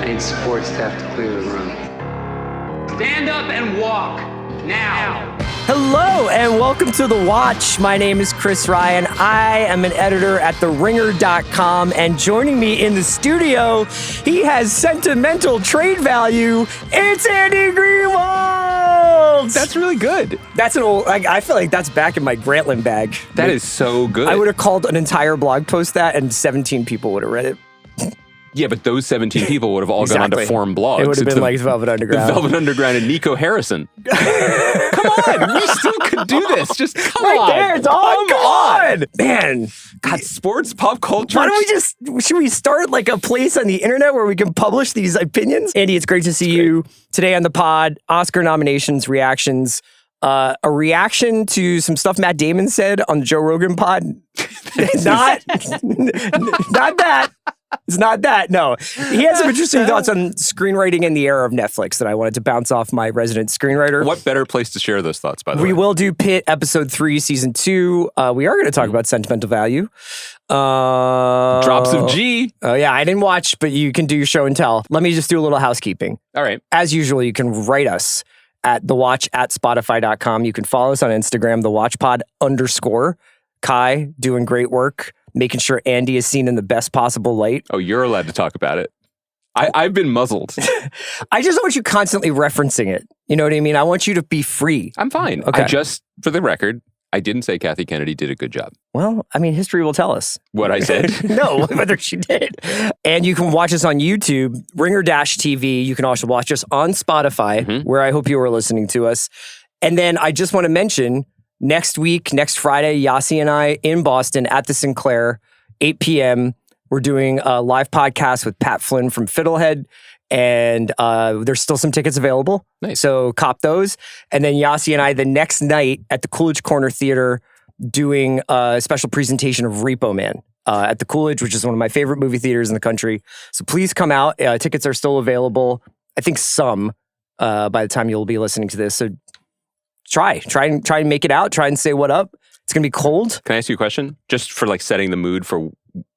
I need sports to have to clear the room. Stand up and walk now. Hello and welcome to The Watch. My name is Chris Ryan. I am an editor at TheRinger.com, and joining me in the studio, he has sentimental trade value. It's Andy Greenwald. That's really good. That's an old. I feel like that's back in my Grantland bag. That is so good. I would have called an entire blog post that, and 17 people would have read it. Yeah, but those 17 people would have all gone on to form blogs. It would have been like Velvet Underground. The Velvet Underground and Nico Harrison. Come on, you still could do this. Just come right on. There, dog. Come on. Man. God, sports, pop culture. Why don't we should we start like a place on the internet where we can publish these opinions? Andy, it's great to see you today on the pod. Oscar nominations, reactions. A reaction to some stuff Matt Damon said on the Joe Rogan pod. Not that. It's not that. No. He had some interesting thoughts on screenwriting in the era of Netflix that I wanted to bounce off my resident screenwriter. What better place to share those thoughts, by the way? We will do Pitt episode 3, season 2. We are going to talk about Sentimental Value. Drops of G. Oh, yeah. I didn't watch, but you can do your show and tell. Let me just do a little housekeeping. All right. As usual, you can write us at thewatch@spotify.com. You can follow us on Instagram, thewatchpod_. Kai, doing great work, making sure Andy is seen in the best possible light. Oh, you're allowed to talk about it. I've been muzzled. I just want you constantly referencing it. You know what I mean? I want you to be free. I'm fine. Okay. For the record, I didn't say Kathy Kennedy did a good job. Well, I mean, history will tell us. What I said? No, whether she did. And you can watch us on YouTube, Ringer-TV. You can also watch us on Spotify, where I hope you are listening to us. And then I just want to mention, next week, next Friday, Yasi and I in Boston at the Sinclair, 8 p.m. We're doing a live podcast with Pat Flynn from Fiddlehead, and there's still some tickets available. Nice. So cop those. And then Yasi and I the next night at the Coolidge Corner Theater doing a special presentation of Repo Man at the Coolidge, which is one of my favorite movie theaters in the country. So please come out. Tickets are still available. I think some by the time you'll be listening to this. So Try and make it out. Try and say what up. It's going to be cold. Can I ask you a question? Just for like setting the mood for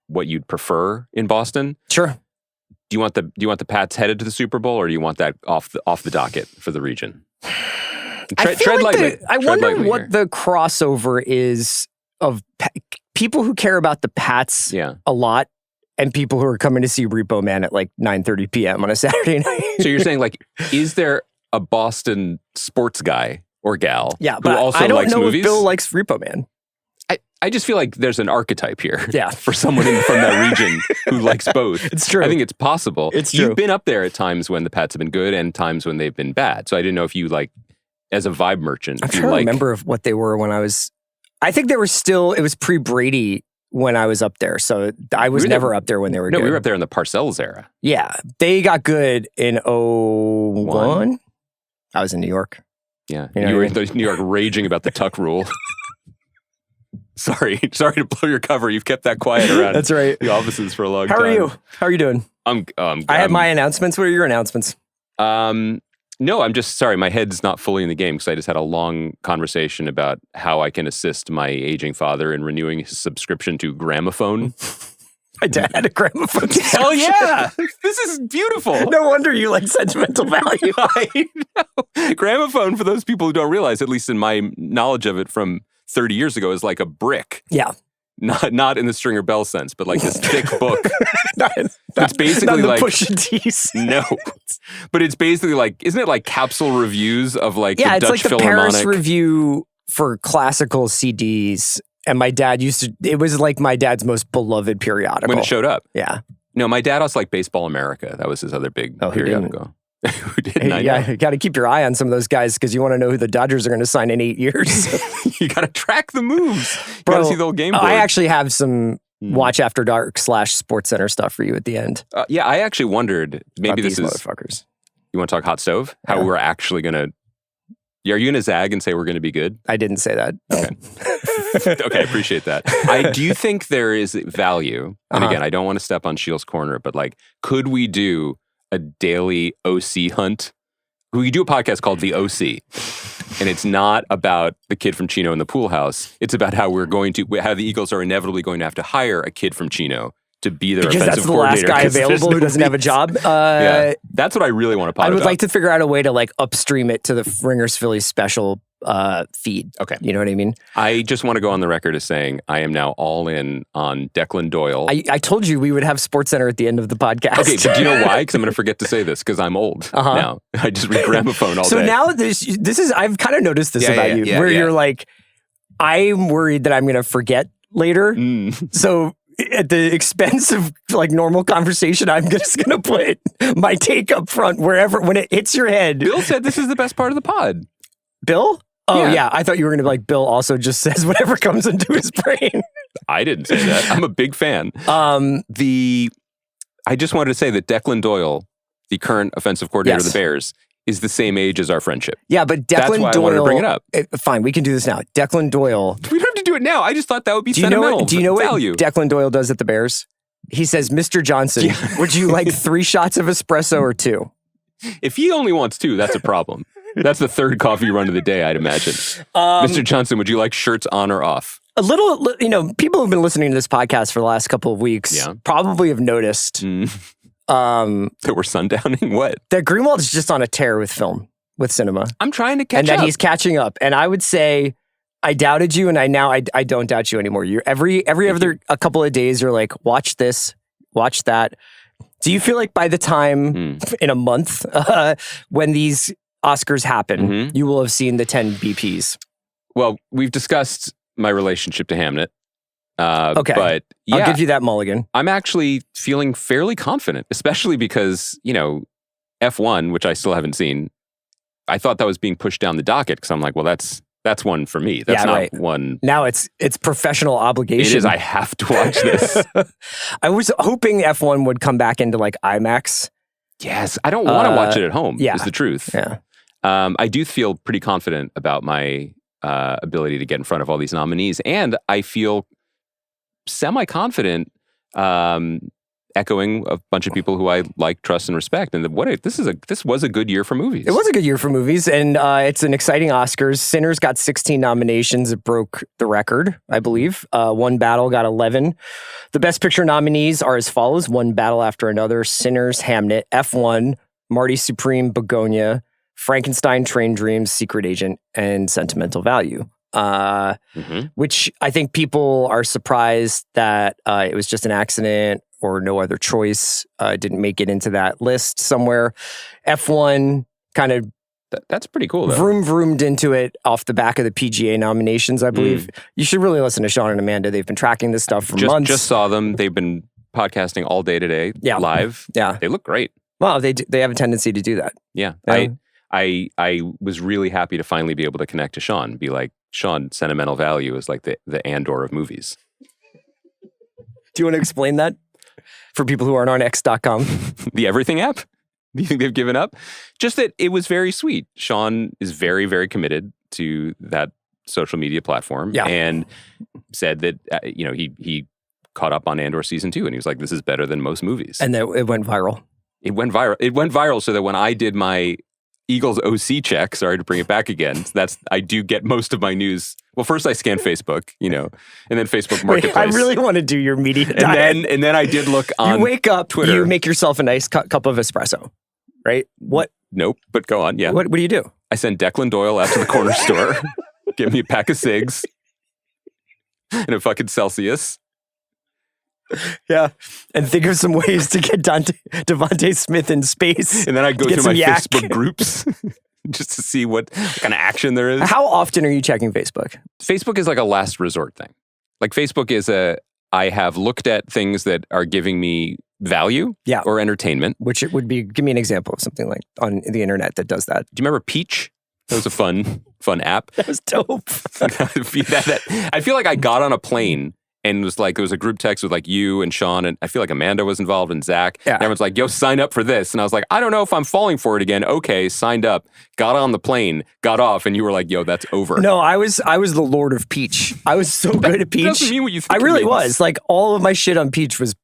what you'd prefer in Boston. Sure. Do you want the Pats headed to the Super Bowl, or do you want that off the docket for the region? Tread lightly. I wonder what the crossover is of people who care about the Pats a lot and people who are coming to see Repo Man at like 9:30 p.m. on a Saturday night. So you're saying, like, is there a Boston sports guy or gal who also I don't likes know movies? If Bill likes Repo Man. I just feel like there's an archetype here for someone from that region who likes both. It's true. I think it's possible. It's true. You've been up there at times when the Pats have been good and times when they've been bad. So I didn't know if you, like, as a vibe merchant, I'm trying to remember of what they were when I was... I think they were still... It was pre-Brady when I was up there. So I was never up there when they were good. No, we were up there in the Parcells era. Yeah. They got good in 2001. I was in New York. Yeah. You were in New York raging about the tuck rule. Sorry to blow your cover. You've kept that quiet around. That's right. The offices for a long time. How are you? How are you doing? I had my announcements. What are your announcements? No, I'm just sorry. My head's not fully in the game because I just had a long conversation about how I can assist my aging father in renewing his subscription to Gramophone. My dad had a Gramophone. Hell yeah! This is beautiful. No wonder you like Sentimental Value. I know. Gramophone, for those people who don't realize, at least in my knowledge of it from 30 years ago, is like a brick. Yeah. Not in the Stringer Bell sense, but like this thick book. It's basically not like Pusha T's. No, but it's basically like, isn't it like capsule reviews of like the Dutch it's like the Philharmonic? Paris Review for classical CDs. And my dad it was like my dad's most beloved periodical. When it showed up. Yeah. No, my dad also liked Baseball America. That was his other big periodical. Who didn't? You got to keep your eye on some of those guys because you want to know who the Dodgers are going to sign in 8 years. You got to track the moves. You got to see the whole game board. I actually have some Watch After Dark / Sports Center stuff for you at the end. Yeah, I actually wondered, maybe these this is... motherfuckers. You want to talk hot stove? How we're actually going to... Are you going to zag and say we're going to be good? I didn't say that. Okay. Okay, I appreciate that. Do you think there is value? And again, I don't want to step on Shields' corner, but like, could we do a daily OC hunt? We do a podcast called The OC, and it's not about the kid from Chino in the pool house. It's about how the Eagles are inevitably going to have to hire a kid from Chino to be their because offensive that's the last coordinator. guy 'Cause there's available who no doesn't have a reason. job. Yeah, that's what I really want to pod I would about. like to figure out a way to like upstream it to the Ringers Philly special feed. Okay. You know what I mean? I just want to go on the record as saying I am now all in on Declan Doyle. I told you we would have SportsCenter at the end of the podcast. Okay, but do you know why? Because I'm going to forget to say this because I'm old now. I just read gramophone all so day. now this is I've kind of noticed this about you, where you're like, I'm worried that I'm going to forget later. So at the expense of like normal conversation, I'm just going to put my take up front wherever when it hits your head. Bill said this is the best part of the pod. Bill? Oh Yeah. yeah, I thought you were going to be like Bill also just says whatever comes into his brain. I didn't say that. I'm a big fan. I just wanted to say that Declan Doyle, the current offensive coordinator of the Bears, is the same age as our friendship. Yeah, but Declan That's why Doyle. I wanted to bring it up. Fine, we can do this now. Declan Doyle. We don't have to do it now. I just thought that would be Do you know sentimental what value. Declan Doyle does at the Bears? He says, "Mr. Johnson, would you like 3 shots of espresso or 2?" If he only wants 2, that's a problem. That's the 3rd coffee run of the day, I'd imagine. Mr. Johnson, would you like shirts on or off? A little, people who've been listening to this podcast for the last couple of weeks probably have noticed That we're sundowning? What? that Greenwald is just on a tear with film, with cinema, I'm trying to catch and up. that he's catching up. And I would say, I doubted you, and I don't doubt you anymore. You're every other a couple of days, you're like, watch this, watch that. Do you feel like by the time in a month when these Oscars happen, you will have seen the 10 BPs? Well, we've discussed my relationship to Hamnet. Okay. But yeah, I'll give you that mulligan. I'm actually feeling fairly confident, especially because, F1, which I still haven't seen, I thought that was being pushed down the docket because I'm like, well, that's one for me. That's not one. Now it's professional obligation. It is. I have to watch this. I was hoping F1 would come back into like IMAX. Yes. I don't want to watch it at home, yeah. is the truth. Yeah. I do feel pretty confident about my ability to get in front of all these nominees. And I feel semi-confident echoing a bunch of people who I like, trust, and respect. And this was a good year for movies. It was a good year for movies, and it's an exciting Oscars. Sinners got 16 nominations. It broke the record, I believe. One Battle got 11. The Best Picture nominees are as follows: One Battle After Another, Sinners, Hamnet, F1, Marty Supreme, Begonia, Frankenstein, Train Dreams, Secret Agent, and Sentimental Value. Which I think people are surprised that it was just an accident or no other choice. Didn't make it into that list somewhere. F1 kind of that's pretty cool, though. vroomed into it off the back of the PGA nominations, I believe. You should really listen to Sean and Amanda. They've been tracking this stuff for months. Just saw them. They've been podcasting all day today, live. Yeah. They look great. Well, they have a tendency to do that. Yeah. Yeah. I was really happy to finally be able to connect to Sean and be like, Sean, Sentimental Value is like the Andor of movies. Do you want to explain that for people who aren't on X.com? The Everything app? Do you think they've given up? Just that it was very sweet. Sean is very, very committed to that social media platform and said that, he caught up on Andor season 2 and he was like, this is better than most movies. And then it went viral. It went viral so that when I did my Eagles OC check, sorry to bring it back again, I do get most of my news. Well, first I scan Facebook, and then Facebook Marketplace. Wait, I really want to do your media diet. And then I did look on You wake up, Twitter. you make yourself a nice cup of espresso, right? What? Nope, but go on, yeah. What do you do? I send Declan Doyle out to the corner store, give me a pack of cigs and a fucking Celsius. Yeah, and think of some ways to get Devontae Smith in space. And then I go Get through some my yak. Facebook groups just to see what kind of action there is. How often are you checking Facebook? Facebook is like a last resort thing. Like Facebook is I have looked at things that are giving me value or entertainment. Which it would be, give me an example of something like on the internet that does that. Do you remember Peach? That was a fun app. That was dope. I feel like I got on a plane and it was like, there was a group text with like you and Sean, and I feel like Amanda was involved and Zach. Yeah. And everyone's like, yo, sign up for this. And I was like, I don't know if I'm falling for it again. Okay, signed up, got on the plane, got off, and you were like, yo, that's over. No, I was the Lord of Peach. I was so good at Peach. Doesn't mean what you think I really it means. was. Like all of my shit on Peach was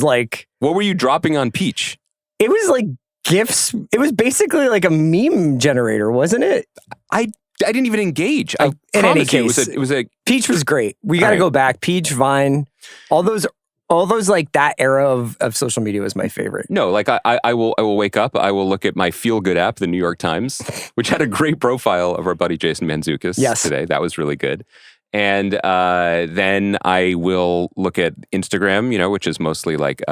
like, What were you dropping on Peach? it was like GIFs. It was basically like a meme generator, wasn't it? I didn't even engage. In any promise you, case, it was a Peach was great. We got to All right. go back. Peach, Vine, all those all those like that era of social media was my favorite. No, like I will wake up. I will look at my feel good app, the New York Times, which had a great profile of our buddy Jason Mantzoukas today. That was really good. And then I will look at Instagram, which is mostly like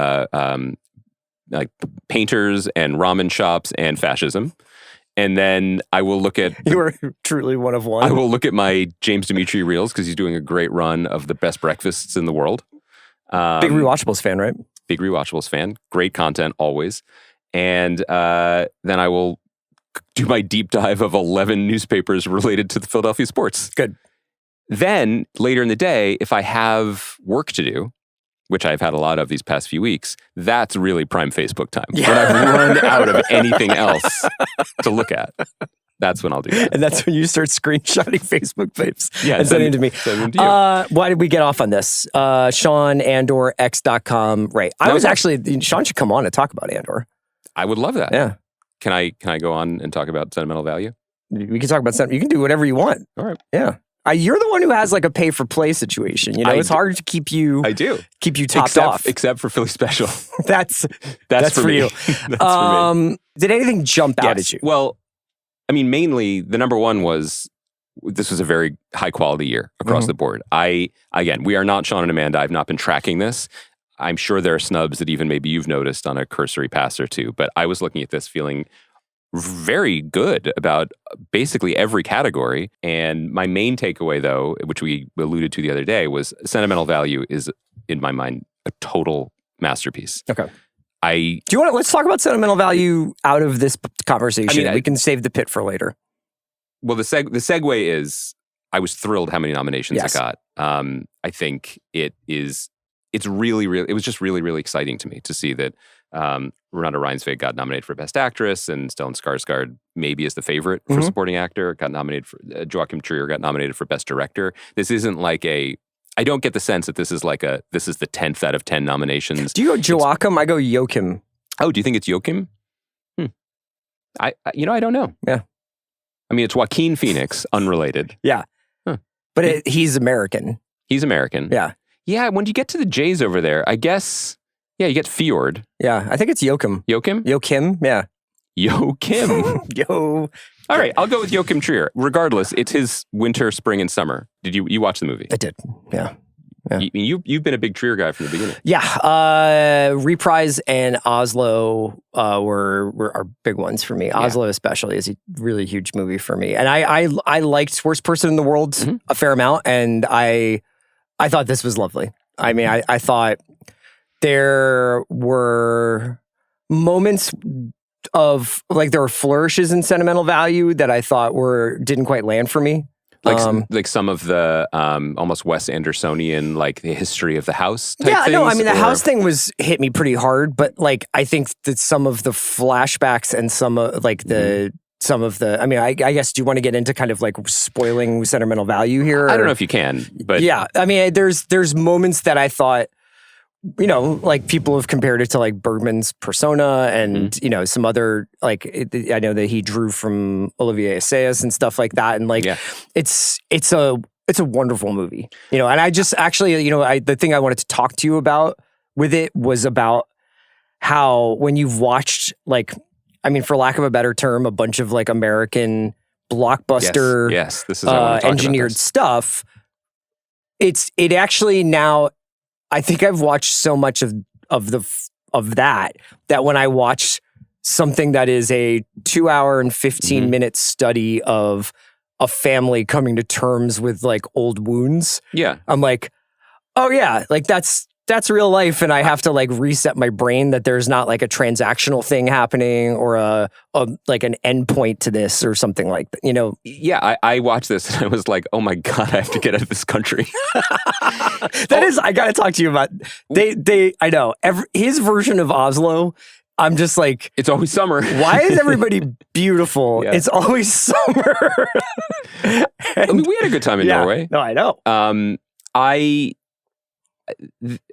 painters and ramen shops and fascism. And then I will look at... You are truly one of one. I will look at my James Dimitri reels because he's doing a great run of the best breakfasts in the world. Big Rewatchables fan, right? Big Rewatchables fan. Great content always. And then I will do my deep dive of 11 newspapers related to the Philadelphia sports. Good. Then later in the day, if I have work to do, which I've had a lot of these past few weeks, that's really prime Facebook time. Yeah. When I've run out of anything else to look at. That's when I'll do that. And that's when you start screenshotting Facebook clips and sending them to me. Send them to you. Why did we get off on this? Sean, Andor, X.com. Right. Sean should come on and talk about Andor. I would love that. Yeah. Can I go on and talk about Sentimental Value? We can talk about something. You can do whatever you want. All right. Yeah. You're the one who has like a pay for play situation. It's hard to keep you. I do. Keep you topped off. Except for Philly Special. That's for you. That's for me. Did anything jump out at you? Well, I mean, mainly the number one was this was a very high quality year across the board. We are not Sean and Amanda. I've not been tracking this. I'm sure there are snubs that even maybe you've noticed on a cursory pass or two. But I was looking at this feeling very good about basically every category. And my main takeaway, though, which we alluded to the other day, was Sentimental Value is, in my mind, a total masterpiece. Okay. Let's talk about Sentimental Value out of this conversation. I mean, we can save the pit for later. Well, the segue is, I was thrilled how many nominations it got. I think it was just really, really exciting to me to see that Rhonda Reinsvig got nominated for Best Actress, and Stellan Skarsgård maybe is the favorite for supporting actor. Got nominated for Joachim Trier got nominated for Best Director. This isn't like I don't get the sense that this is the 10th out of 10 nominations. Do you go Joachim? I go Joachim. Oh, do you think it's Joachim? I don't know. Yeah. I mean, it's Joaquin Phoenix, unrelated. Yeah. Huh. But he's American. He's American. Yeah. Yeah, when you get to the J's over there, I guess, you get Fjord. Yeah, I think it's Joachim. Joachim? Joachim, yeah. Joachim. Yo. All right, I'll go with Joachim Trier. Regardless, it's his winter, spring, and summer. Did you watch the movie? I did, yeah. You've been a big Trier guy from the beginning. Yeah, Reprise and Oslo were big ones for me. Oslo especially is a really huge movie for me. And I liked Worst Person in the World a fair amount, and I thought this was lovely. I mean, I thought there were moments of, like, there were flourishes in Sentimental Value that I thought didn't quite land for me. Like some of the almost Wes Andersonian, like the history of the house type things? No, I mean, the house thing hit me pretty hard, but like, I think that some of the flashbacks and some of like I mean, I guess, do you want to get into kind of like spoiling Sentimental Value here? I don't know if you can, but... Yeah, I mean, there's moments that I thought, like people have compared it to like Bergman's Persona and, some other, like, I know that he drew from Olivier Assayas and stuff like that. And like, it's a wonderful movie, and I just actually, the thing I wanted to talk to you about with it was about how when you've watched, like, I mean, for lack of a better term, a bunch of like American blockbuster yes, this is engineered stuff, it actually now, I think I've watched so much of that when I watch something that is a 2 hour and 15 minute study of a family coming to terms with like old wounds. Yeah. I'm like, oh yeah, like that's real life, and I have to like reset my brain that there's not like a transactional thing happening or a like an endpoint to this or something like that, Yeah, I watched this and I was like, oh my God, I have to get out of this country. I gotta talk to you about, I know, his version of Oslo, I'm just like... It's always summer. Why is everybody beautiful? Yeah. It's always summer. I mean, we had a good time in Norway. No, I know.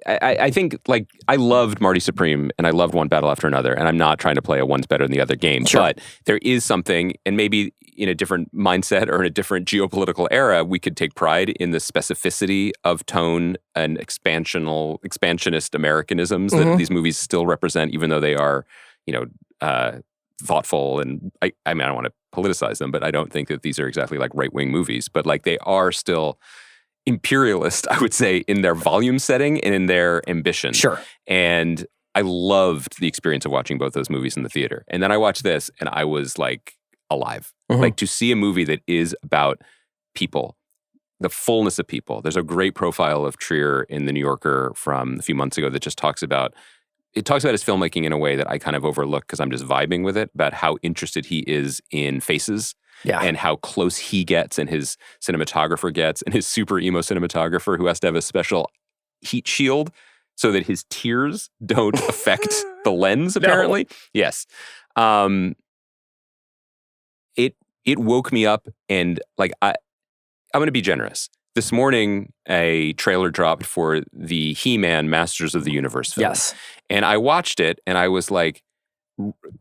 I think like I loved Marty Supreme and I loved One Battle After Another, and I'm not trying to play a one's better than the other game, but there is something, and maybe in a different mindset or in a different geopolitical era, we could take pride in the specificity of tone and expansionist Americanisms that these movies still represent, even though they are, thoughtful. And I mean, I don't want to politicize them, but I don't think that these are exactly like right-wing movies, but like they are still imperialist, I would say, in their volume setting and in their ambition. Sure. And I loved the experience of watching both those movies in the theater. And then I watched this and I was like alive. Like to see a movie that is about people, the fullness of people. There's a great profile of Trier in The New Yorker from a few months ago that just talks about his filmmaking in a way that I kind of overlook because I'm just vibing with it, about how interested he is in faces. Yeah. And how close he gets and his cinematographer gets, and his super emo cinematographer who has to have a special heat shield so that his tears don't affect the lens, apparently. No. Yes. It woke me up, and like I'm going to be generous. This morning, a trailer dropped for the He-Man Masters of the Universe film. Yes. And I watched it and I was like,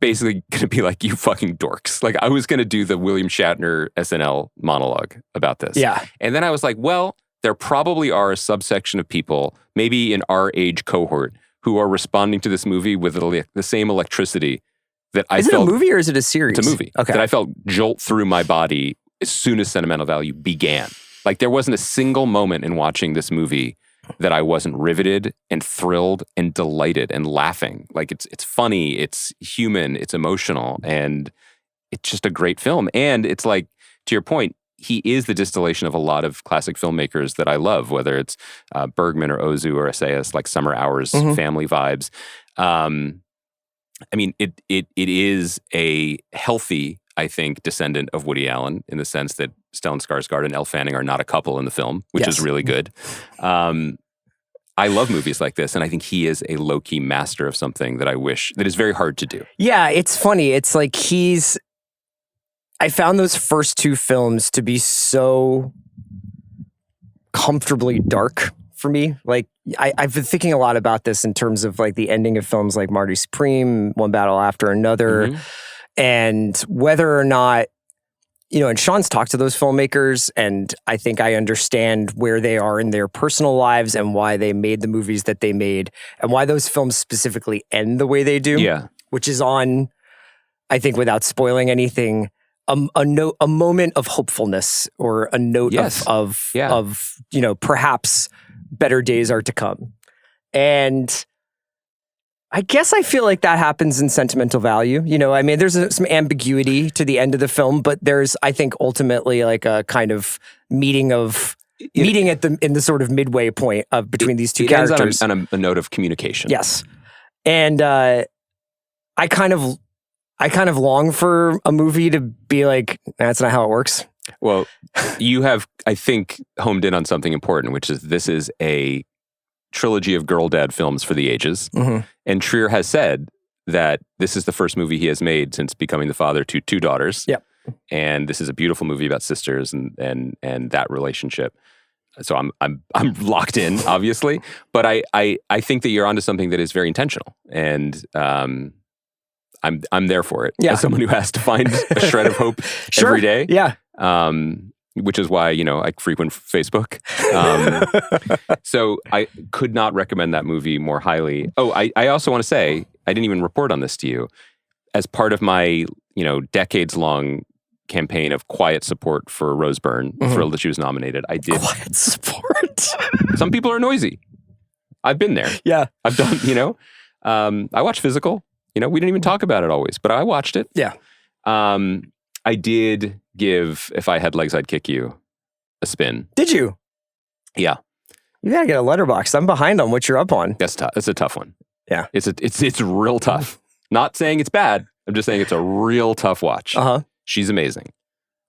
basically going to be like, you fucking dorks. Like I was going to do the William Shatner SNL monologue about this. Yeah. And then I was like, well, there probably are a subsection of people, maybe in our age cohort, who are responding to this movie with the same electricity that I felt. Is it a movie or is it a series? It's a movie. Okay. That I felt jolt through my body as soon as Sentimental Value began. Like there wasn't a single moment in watching this movie that I wasn't riveted and thrilled and delighted and laughing. Like it's funny, it's human, it's emotional, and it's just a great film. And it's like, to your point, he is the distillation of a lot of classic filmmakers that I love, whether it's Bergman or Ozu or essayists like Summer Hours, family vibes. I mean, it is a healthy, I think, descendant of Woody Allen in the sense that Stellan Skarsgård and Elle Fanning are not a couple in the film, which is really good. I love movies like this, and I think he is a low-key master of something that is very hard to do. Yeah, it's funny. It's like I found those first two films to be so comfortably dark for me. Like, I've been thinking a lot about this in terms of like the ending of films like Marty Supreme, One Battle After Another, and whether or not, and Sean's talked to those filmmakers, and I think I understand where they are in their personal lives and why they made the movies that they made and why those films specifically end the way they do. Yeah. Which is on, I think, without spoiling anything, a moment of hopefulness or a note of perhaps better days are to come. And I guess I feel like that happens in Sentimental Value. I mean, there's some ambiguity to the end of the film, but there's, I think, ultimately like a kind of meeting in the sort of midway point of between these two characters. On a note of communication. Yes. And I kind of long for a movie to be like, that's not how it works. Well, you have, I think, homed in on something important, which is this is a trilogy of girl dad films for the ages. And Trier has said that this is the first movie he has made since becoming the father to two daughters. Yep. And this is a beautiful movie about sisters and that relationship. So I'm locked in, obviously, but I think that you're onto something that is very intentional, and I'm there for it. As someone who has to find a shred of hope every day. Yeah. Which is why, I frequent Facebook. So I could not recommend that movie more highly. Oh, I also want to say, I didn't even report on this to you. As part of my, decades-long campaign of quiet support for Rose Byrne, thrilled that she was nominated, I did. Quiet support? Some people are noisy. I've been there. Yeah. I've done, I watched Physical. We didn't even talk about it always, but I watched it. Yeah. I did give If I Had Legs, I'd Kick You a spin. Did you? Yeah. You gotta get a letterbox. I'm behind on what you're up on. That's tough. It's a tough one. Yeah. It's real tough. Not saying it's bad. I'm just saying it's a real tough watch. She's amazing.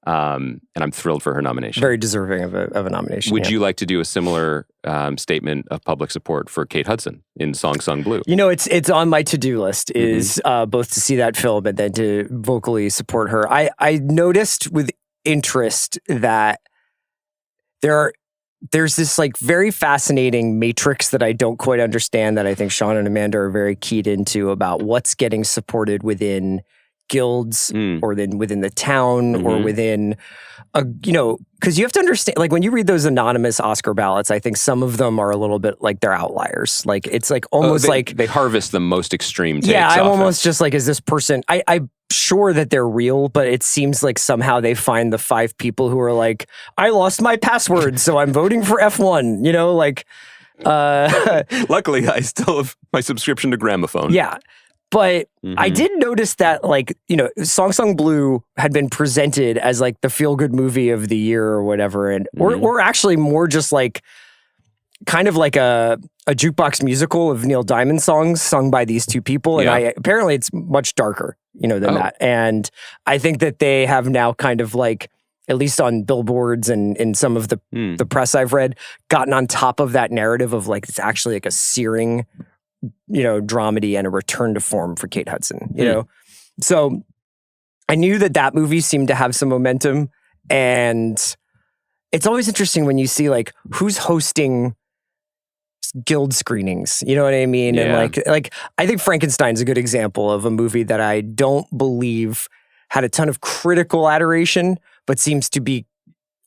And I'm thrilled for her nomination. Very deserving of a nomination. Would you like to do a similar statement of public support for Kate Hudson in Song Sung Blue? It's on my to-do list is both to see that film and then to vocally support her. I noticed with interest that there there's this like very fascinating matrix that I don't quite understand that I think Sean and Amanda are very keyed into about what's getting supported within guilds or then within the town or within because you have to understand, like when you read those anonymous Oscar ballots, I think some of them are a little bit like they're outliers. Like it's like almost they harvest the most extreme takes. Yeah, I'm often. almost just like, is this person, I'm sure that they're real, but it seems like somehow they find the 5 people who are like, I lost my password, so I'm voting for F1, like. Luckily, I still have my subscription to Gramophone. Yeah. But I did notice that, like, Song Song Blue had been presented as like the feel-good movie of the year or whatever, and or actually more just like kind of like a jukebox musical of Neil Diamond songs sung by these 2 people, and apparently it's much darker, than that. And I think that they have now kind of like, at least on billboards and in some of the press I've read, gotten on top of that narrative of like it's actually like a searing dramedy and a return to form for Kate Hudson, So I knew that movie seemed to have some momentum, and it's always interesting when you see like who's hosting guild screenings, you know what I mean? Yeah. And like I think Frankenstein's a good example of a movie that I don't believe had a ton of critical adoration, but seems to be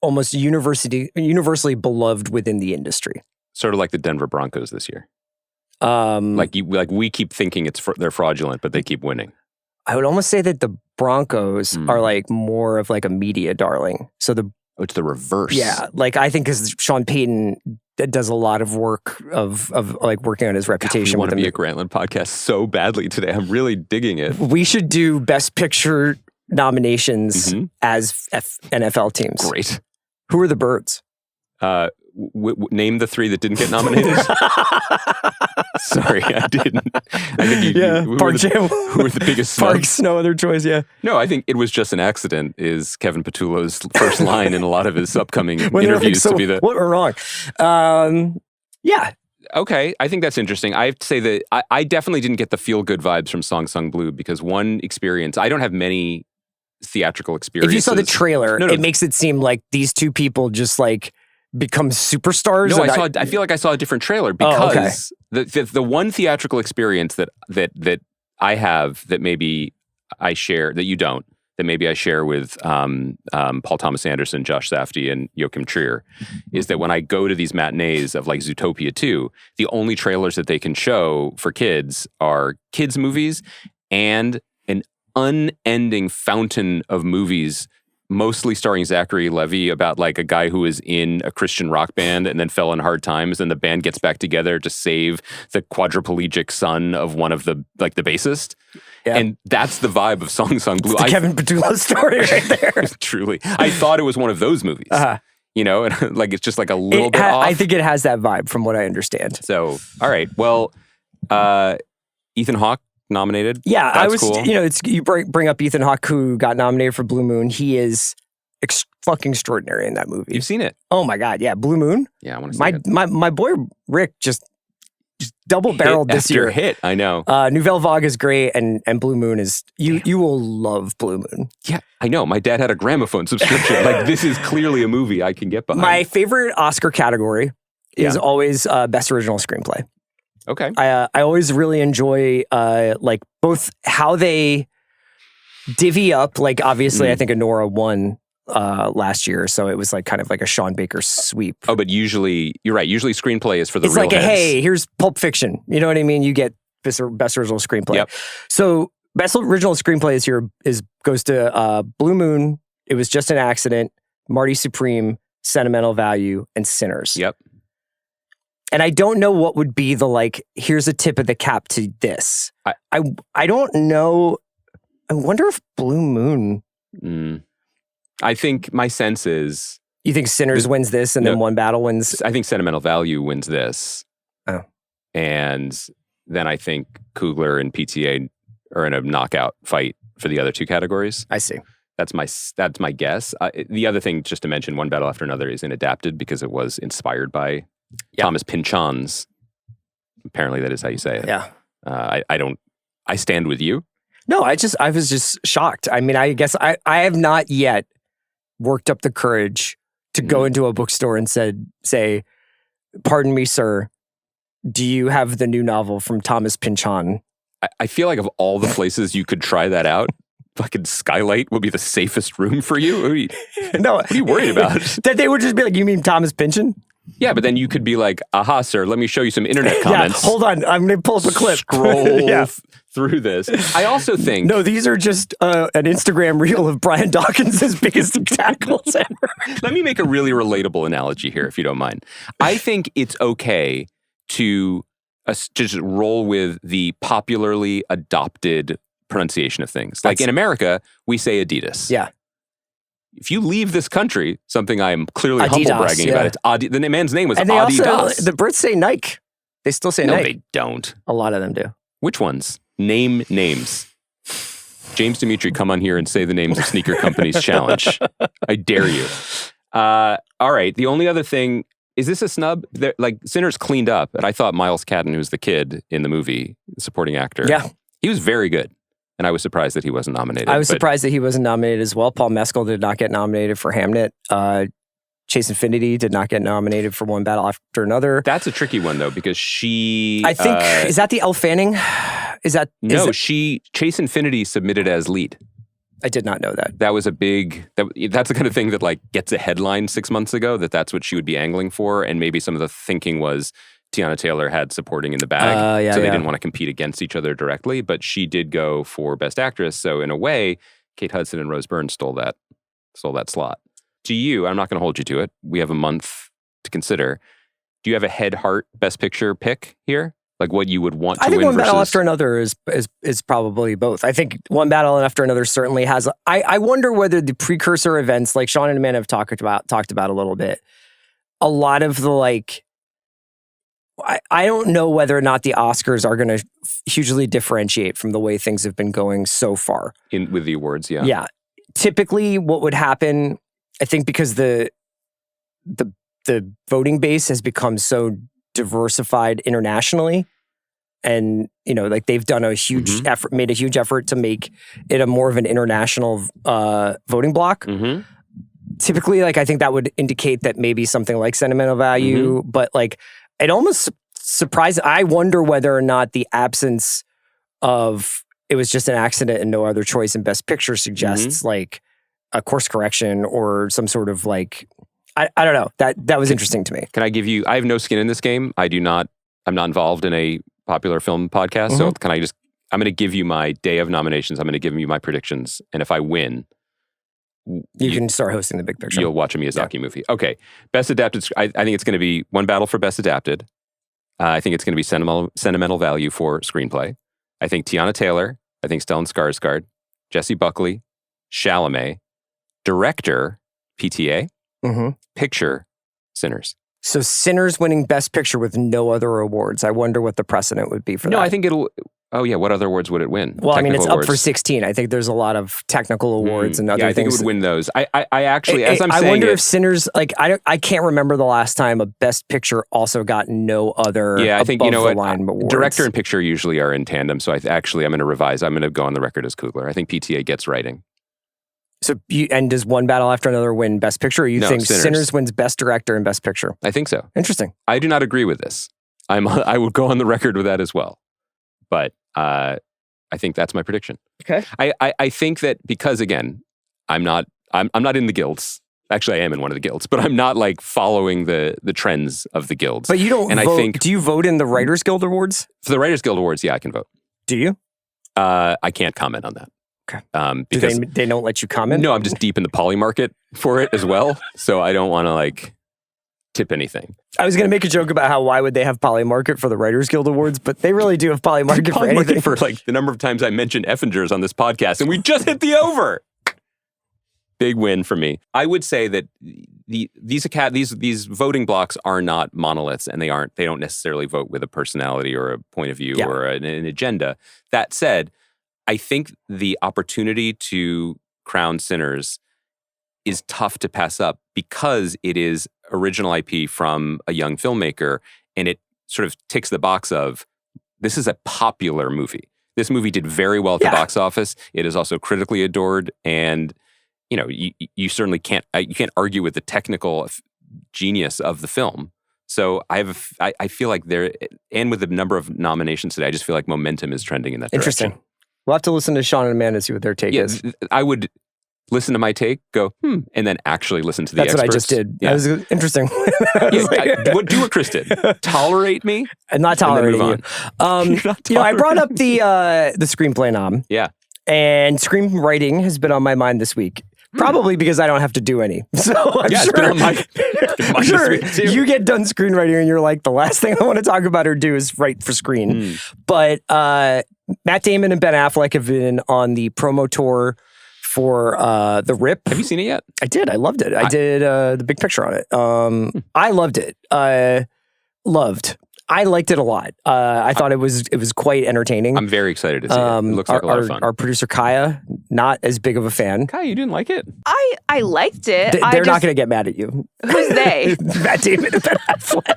almost universally beloved within the industry. Sort of like the Denver Broncos this year. We keep thinking they're fraudulent, but they keep winning. I would almost say that the Broncos are like more of like a media darling. So it's the reverse. Yeah, like I think because Sean Payton does a lot of work of like working on his reputation. We want to be a Grantland podcast so badly today. I'm really digging it. We should do Best Picture nominations as NFL teams. Great. Who are the Birds? Name the 3 that didn't get nominated. Sorry, I didn't. I think Park Jam. Who were the biggest snubs? Park's no other choice, yeah. No, I think it was just an accident is Kevin Petullo's first line in a lot of his upcoming interviews to be the... What went wrong? Yeah. Okay, I think that's interesting. I have to say that I definitely didn't get the feel-good vibes from Song Sung Blue because one experience, I don't have many theatrical experiences. If you saw the trailer, it makes it seem like these 2 people just like become superstars. No, I feel like I saw a different trailer because the one theatrical experience that I have that maybe I share that you don't, that maybe I share with Paul Thomas Anderson, Josh Safdie, and Joachim Trier, is that when I go to these matinees of like Zootopia 2, the only trailers that they can show for kids are kids' movies and an unending fountain of movies, mostly starring Zachary Levi, about like a guy who is in a Christian rock band and then fell in hard times, and the band gets back together to save the quadriplegic son of one of the bassist. Yeah. And that's the vibe of Song Sung Blue. It's the Kevin Petullo story right there. Truly. I thought it was one of those movies. And like it's just like a little bit off. I think it has that vibe from what I understand. So, all right. Well, Ethan Hawke nominated. Yeah, That's cool. You bring up Ethan Hawke, who got nominated for Blue Moon. He is fucking extraordinary in that movie. You've seen it? Oh my God, yeah, Blue Moon. Yeah, I want to see it. My boy Rick just double barreled this year. Hit, I know. Nouvelle Vague is great, and Blue Moon is you will love Blue Moon. Yeah, I know. My dad had a Gramophone subscription. Like this is clearly a movie I can get behind. My favorite Oscar category is always Best Original Screenplay. Okay. I always really enjoy like both how they divvy up. Like obviously, I think Anora won last year, so it was like kind of like a Sean Baker sweep. Oh, but usually you're right. Usually screenplay is for the it's real like heads. Hey, here's Pulp Fiction. You know what I mean? You get best original screenplay. Yep. So best original screenplay goes to Blue Moon. It Was Just an Accident. Marty Supreme, Sentimental Value, and Sinners. Yep. And I don't know what would be the like, here's a tip of the cap to this. I don't know. I wonder if Blue Moon. I think my sense is. You think Sinners wins this and then One Battle wins? I think Sentimental Value wins this. Oh. And then I think Coogler and PTA are in a knockout fight for the other 2 categories. I see. That's my guess. The other thing, just to mention, One Battle After Another is inadapted because it was inspired by Thomas Pynchon's. Apparently, that is how you say it. Yeah. I stand with you. No, I was just shocked. I mean, I guess I have not yet worked up the courage to go into a bookstore and say, "Pardon me, sir, do you have the new novel from Thomas Pynchon?" I feel like of all the places you could try that out, fucking Skylight would be the safest room for you. What are you worried about? That they would just be like, "You mean Thomas Pynchon?" Yeah, but then you could be like, "Aha, sir, let me show you some internet comments." Hold on, I'm going to pull up a clip. Scroll through this. I also think... No, these are just an Instagram reel of Brian Dawkins' biggest tackles ever. Let me make a really relatable analogy here, if you don't mind. I think it's okay to just roll with the popularly adopted pronunciation of things. Like in America, we say Adidas. Yeah. If you leave this country, something I am clearly humble bragging about, it's the man's name was Adidas. Also, the Brits say Nike. They still say Nike. No, they don't. A lot of them do. Which ones? Name names. James Dimitri, come on here and say the names of sneaker companies. Challenge. I dare you. All right. The only other thing, is this a snub? Like, Sinners cleaned up, and I thought Miles Cadden, who's the kid in the movie, the supporting actor, he was very good. And I was surprised that he wasn't nominated. I was surprised that he wasn't nominated as well. Paul Mescal did not get nominated for Hamnet. Chase Infinity did not get nominated for One Battle After Another. That's a tricky one, though, because she... I think... is that the Elle Fanning? Chase Infinity submitted as lead. I did not know that. That was a big... That's the kind of thing that like gets a headline 6 months ago, that's what she would be angling for. And maybe some of the thinking was Tiana Taylor had supporting in the bag, so they didn't want to compete against each other directly. But she did go for Best Actress. So in a way, Kate Hudson and Rose Byrne stole that slot. To you, I'm not going to hold you to it. We have a month to consider. Do you have a heart Best Picture pick here? Like what you would want to win? I think One Battle After Another is probably both. I think One Battle After Another certainly has. I wonder whether the precursor events, like Sean and Amanda have talked about a little bit, a lot of the like. I don't know whether or not the Oscars are going to hugely differentiate from the way things have been going so far. With the awards, yeah. Yeah. Typically, what would happen, I think, because the voting base has become so diversified internationally, and like they've done a huge effort, made a huge effort to make it a more of an international voting block. Mm-hmm. Typically, like I think that would indicate that maybe something like Sentimental Value, but like it almost surprised. I wonder whether or not the absence of it was just an accident and no other choice in Best Picture suggests like a course correction or some sort of like I don't know. That was interesting to me. Can I give you? I have no skin in this game. I'm not involved in a popular film podcast. So can I just? I'm going to give you my day of nominations. I'm going to give you my predictions, and if I win, you can start hosting the Big Picture. You'll watch a Miyazaki movie. Okay, Best Adapted. I think it's going to be One Battle for Best Adapted. I think it's going to be Sentimental Value for Screenplay. I think Tiana Taylor. I think Stellan Skarsgård, Jessie Buckley, Chalamet, Director, PTA. Picture, Sinners. So Sinners winning Best Picture with no other awards. I wonder what the precedent would be for that. No, I think it'll... Oh yeah, what other awards would it win? Well, Technical it's awards. up for 16. I think there's a lot of technical awards and other things. I think it would win those. I actually, as I'm saying, I wonder if Sinners, like, I can't remember the last time a Best Picture also got no other. Yeah, I think awards. Director and picture usually are in tandem. So I'm going to revise. I'm going to go on the record as Coogler. I think PTA gets writing. So, does One Battle After Another win Best Picture, or you think Sinners wins Best Director and Best Picture? I think so. Interesting. I do not agree with this. I would go on the record with that as well. But I think that's my prediction. Okay. I think that because, again, I'm not in the guilds. Actually, I am in one of the guilds, but I'm not like following the trends of the guilds. But you don't vote. Do you vote in the Writers Guild Awards? For the Writers Guild Awards, yeah, I can vote. Do you? I can't comment on that. Okay. Because they don't let you comment? No, I'm just deep in the poly market for it as well. So I don't want to like tip anything. I was going to make a joke about why would they have poly market for the Writers Guild Awards, but they really do have poly market for anything. For like the number of times I mentioned Effingers on this podcast, and we just hit the over. Big win for me. I would say that these voting blocks are not monoliths, and they don't necessarily vote with a personality or a point of view or an agenda. That said, I think the opportunity to crown Sinners is tough to pass up because it is original IP from a young filmmaker, and it sort of ticks the box of this is a popular movie. This movie did very well at the box office. It is also critically adored, and you certainly can't argue with the technical genius of the film. So I feel like and with the number of nominations today, I just feel like momentum is trending in that direction. Interesting. We'll have to listen to Sean and Amanda and see what their take is. I would listen to my take, go, and then actually listen to the experts. That's what I just did. Yeah. That was interesting. Do what Chris did. Tolerate me. And not tolerating you. I brought up the screenplay nom. Yeah. And screenwriting has been on my mind this week. Probably because I don't have to do any. So I'm sure, it's been on my sure this week too. you get done screenwriting and you're like, the last thing I want to talk about or do is write for screen. But Matt Damon and Ben Affleck have been on the promo tour for The Rip. Have you seen it yet? I did. I loved it. I did the big picture on it. I loved it. I liked it a lot. I thought it was quite entertaining. I'm very excited to see it. It looks like a lot of fun. Our producer Kaya, not as big of a fan. Kaya, you didn't like it? I liked it. They're not going to get mad at you. Who's they? Matt Damon and Ben Affleck.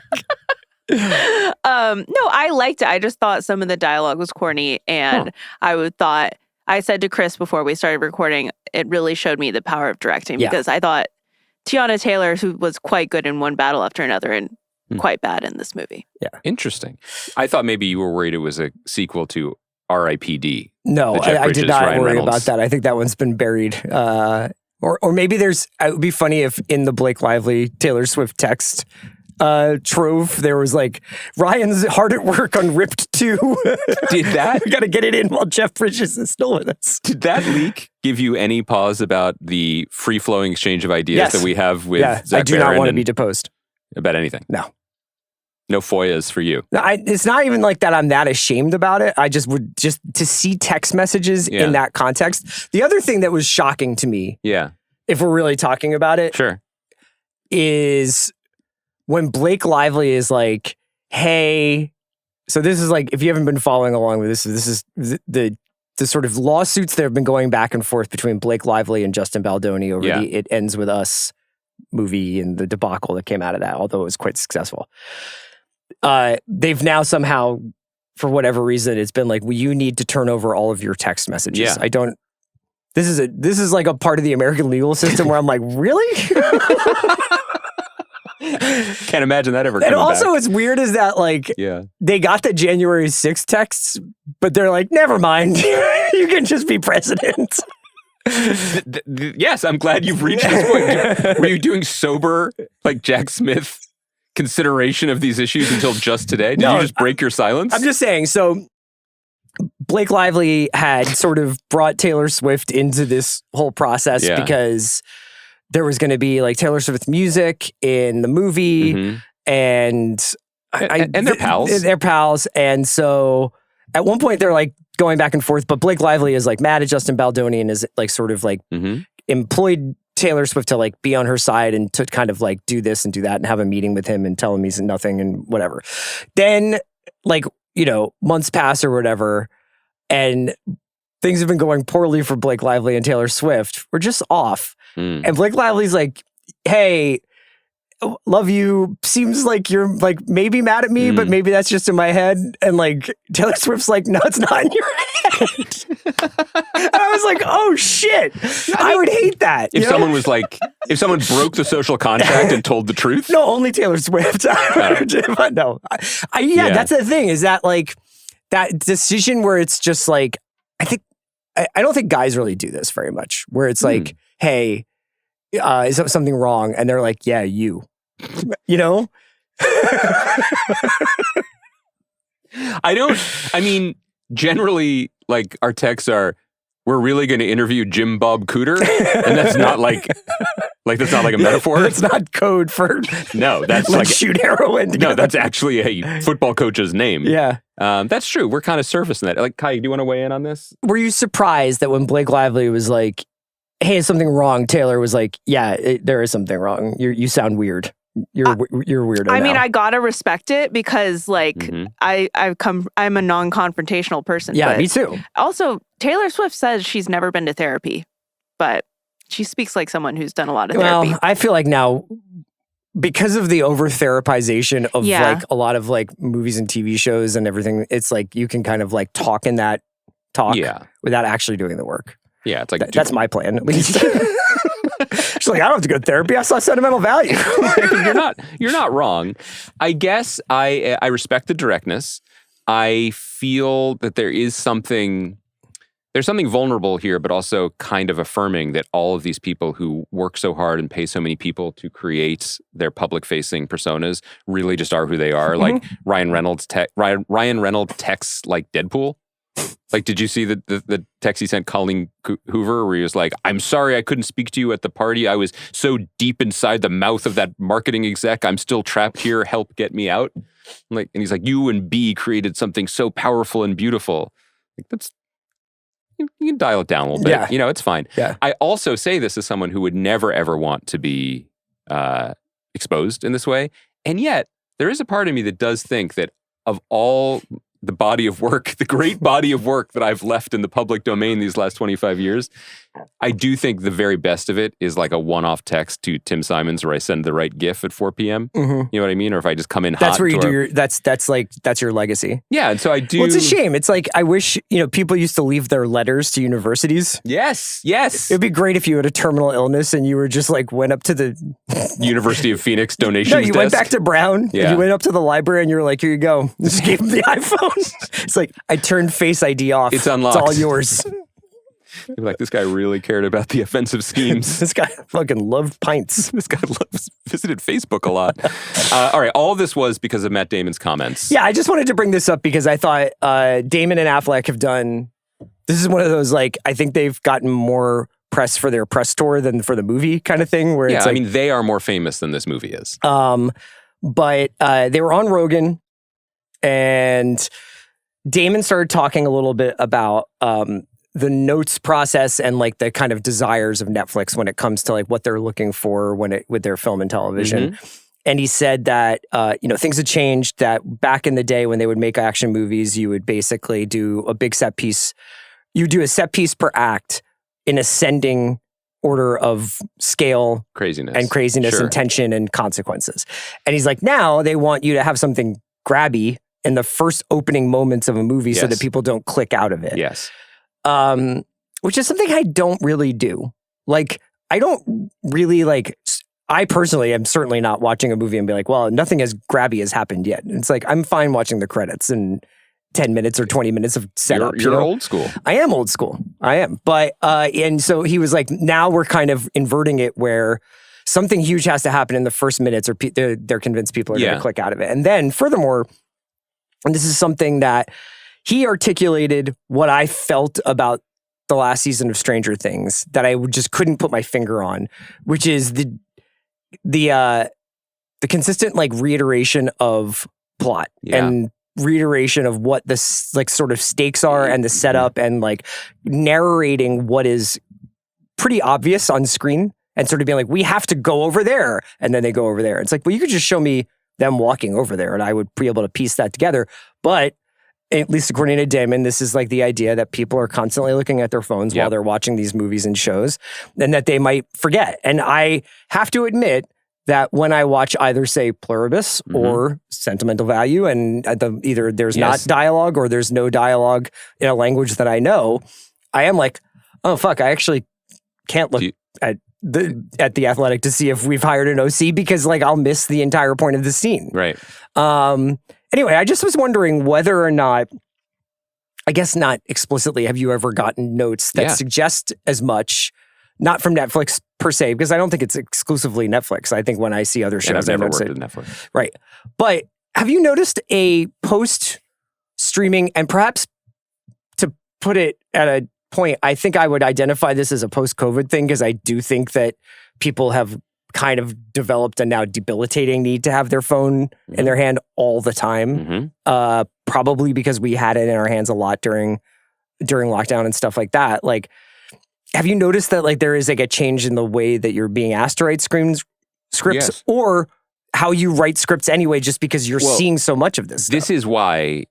No, I liked it. I just thought some of the dialogue was corny, and I said to Chris before we started recording, it really showed me the power of directing because I thought Tiana Taylor, who was quite good in one battle after another, and quite bad in this movie. Yeah. Interesting. I thought maybe you were worried it was a sequel to R.I.P.D. No, I did not worry about that. I think that one's been buried. Or maybe it would be funny if in the Blake Lively Taylor Swift text trove, there was like, Ryan's hard at work on Ripped 2. Did that? We got to get it in while Jeff Bridges is still with us. Did that leak give you any pause about the free-flowing exchange of ideas that we have with Zach I do Baron not want to be deposed. About anything? No. No FOIAs for you. No, it's not even like that I'm that ashamed about it. I just would to see text messages in that context. The other thing that was shocking to me, if we're really talking about it, is when Blake Lively is like, hey, so this is like, if you haven't been following along with this is the sort of lawsuits that have been going back and forth between Blake Lively and Justin Baldoni over the It Ends With Us movie and the debacle that came out of that, although it was quite successful. They've now somehow, for whatever reason, it's been like, well, you need to turn over all of your text messages. This is like a part of the American legal system where I'm like, really? Can't imagine that ever coming And also back. what's weird is that like, they got the January 6th texts, but they're like, never mind. You can just be president. Yes, I'm glad you've reached this point. Were you doing sober, like Jack Smith consideration of these issues until just today? Did you just break your silence? I'm just saying, so Blake Lively had sort of brought Taylor Swift into this whole process because there was going to be like Taylor Swift music in the movie and they're pals. They're pals. And so at one point they're like going back and forth, but Blake Lively is like mad at Justin Baldoni and is like sort of like employed Taylor Swift to like be on her side and to kind of like do this and do that and have a meeting with him and tell him he's nothing and whatever. Then like, months pass or whatever, and things have been going poorly for Blake Lively and Taylor Swift. We're just off. And Blake Lively's like, hey, love you. Seems like you're like maybe mad at me, but maybe that's just in my head. And like Taylor Swift's like, no, it's not in your head. And I was like, oh shit. I would hate that. If someone was like, if someone broke the social contract and told the truth. No, only Taylor Swift. But no. That's the thing is that like that decision where it's just like, I don't think guys really do this very much, where it's like, hey, is something wrong? And they're like, yeah, you know? Generally, like our texts are, we're really going to interview Jim Bob Cooter. And that's not like that's not like a metaphor. It's not code for no, that's like shoot heroin together. No, that's actually a football coach's name. Yeah. That's true. We're kind of surfacing that. Like, Kai, do you want to weigh in on this? Were you surprised that when Blake Lively was like, hey, is something wrong? Taylor was like, yeah, there is something wrong. You sound weird. You're weirdo I mean, now. I gotta respect it because like I'm a non-confrontational person. Yeah, but me too. Also, Taylor Swift says she's never been to therapy, but she speaks like someone who's done a lot of therapy. Well, I feel like now, because of the over-therapization of like a lot of like movies and TV shows and everything, it's like you can kind of like talk in that talk without actually doing the work. Yeah, it's like That's my plan, at least. She's like, I don't have to go to therapy. I saw Sentimental Value. You're not wrong. I guess I respect the directness. I feel that there's something vulnerable here, but also kind of affirming that all of these people who work so hard and pay so many people to create their public-facing personas really just are who they are. Like Ryan Reynolds texts like Deadpool. Like, did you see the text he sent Colleen Hoover where he was like, I'm sorry I couldn't speak to you at the party. I was so deep inside the mouth of that marketing exec. I'm still trapped here. Help get me out. And he's like, you and B created something so powerful and beautiful. Like, that's, you can dial it down a little bit. Yeah. You know, it's fine. Yeah. I also say this as someone who would never, ever want to be exposed in this way. And yet, there is a part of me that does think that of all the body of work, the great body of work that I've left in the public domain these last 25 years, I do think the very best of it is like a one-off text to Tim Simons where I send the right GIF at 4 p.m. You know what I mean? Or if I just come in hot. That's where you do that's your legacy. Yeah, and so I do. Well, it's a shame. It's like, I wish, people used to leave their letters to universities. Yes. It'd be great if you had a terminal illness and you were just like, went up to the University of Phoenix donations No, you desk. went back to Brown. Yeah. You went up to the library and you were like, here you go. Just gave him the iPhone. It's like, I turned Face ID off. It's unlocked. It's all yours. Like, this guy really cared about the offensive schemes. This guy fucking loved pints. This guy visited Facebook a lot. All right, all of this was because of Matt Damon's comments. Yeah, I just wanted to bring this up because I thought Damon and Affleck have done, this is one of those, like, I think they've gotten more press for their press tour than for the movie kind of thing. Where it's like, I mean, they are more famous than this movie is. But they were on Rogan and Damon started talking a little bit about the notes process and like the kind of desires of Netflix when it comes to like what they're looking for with their film and television. And he said that, things had changed, that back in the day when they would make action movies, you would basically do a big set piece. You do a set piece per act in ascending order of scale. Craziness. Sure. And tension and consequences. And he's like, now they want you to have something grabby in the first opening moments of a movie so that people don't click out of it. Yes. Which is something I don't really do. Like, I don't really like, I personally am certainly not watching a movie and be like, well, nothing as grabby has happened yet. It's like, I'm fine watching the credits and 10 minutes or 20 minutes of setup. You're old school. I am old school. I am. But, and so he was like, now we're kind of inverting it where something huge has to happen in the first minutes or they're convinced people are going to click out of it. And then furthermore, and this is something that he articulated what I felt about the last season of Stranger Things that I just couldn't put my finger on, which is the consistent like reiteration of plot and reiteration of what the like sort of stakes are and the setup and like narrating what is pretty obvious on screen and sort of being like, we have to go over there. And then they go over there. It's like, well, you could just show me them walking over there and I would be able to piece that together. But at least according to Damon, this is like the idea that people are constantly looking at their phones while they're watching these movies and shows and that they might forget. And I have to admit that when I watch either, say, Pluribus or Sentimental Value, and either there's not dialogue or there's no dialogue in a language that I know, I am like, oh, fuck, I actually can't look at the Athletic to see if we've hired an OC because like I'll miss the entire point of the scene. Right. Anyway, I just was wondering whether or not, I guess not explicitly, have you ever gotten notes that suggest as much, not from Netflix per se, because I don't think it's exclusively Netflix. I think when I see other shows, and I've never worked with Netflix. Right. But have you noticed a post-streaming, and perhaps to put it at a point, I think I would identify this as a post-COVID thing because I do think that people have kind of developed a now debilitating need to have their phone in their hand all the time. Probably because we had it in our hands a lot during lockdown and stuff like that. Like, have you noticed that like there is like a change in the way that you're being asked to write scripts or how you write scripts anyway, just because you're seeing so much of this stuff? This is why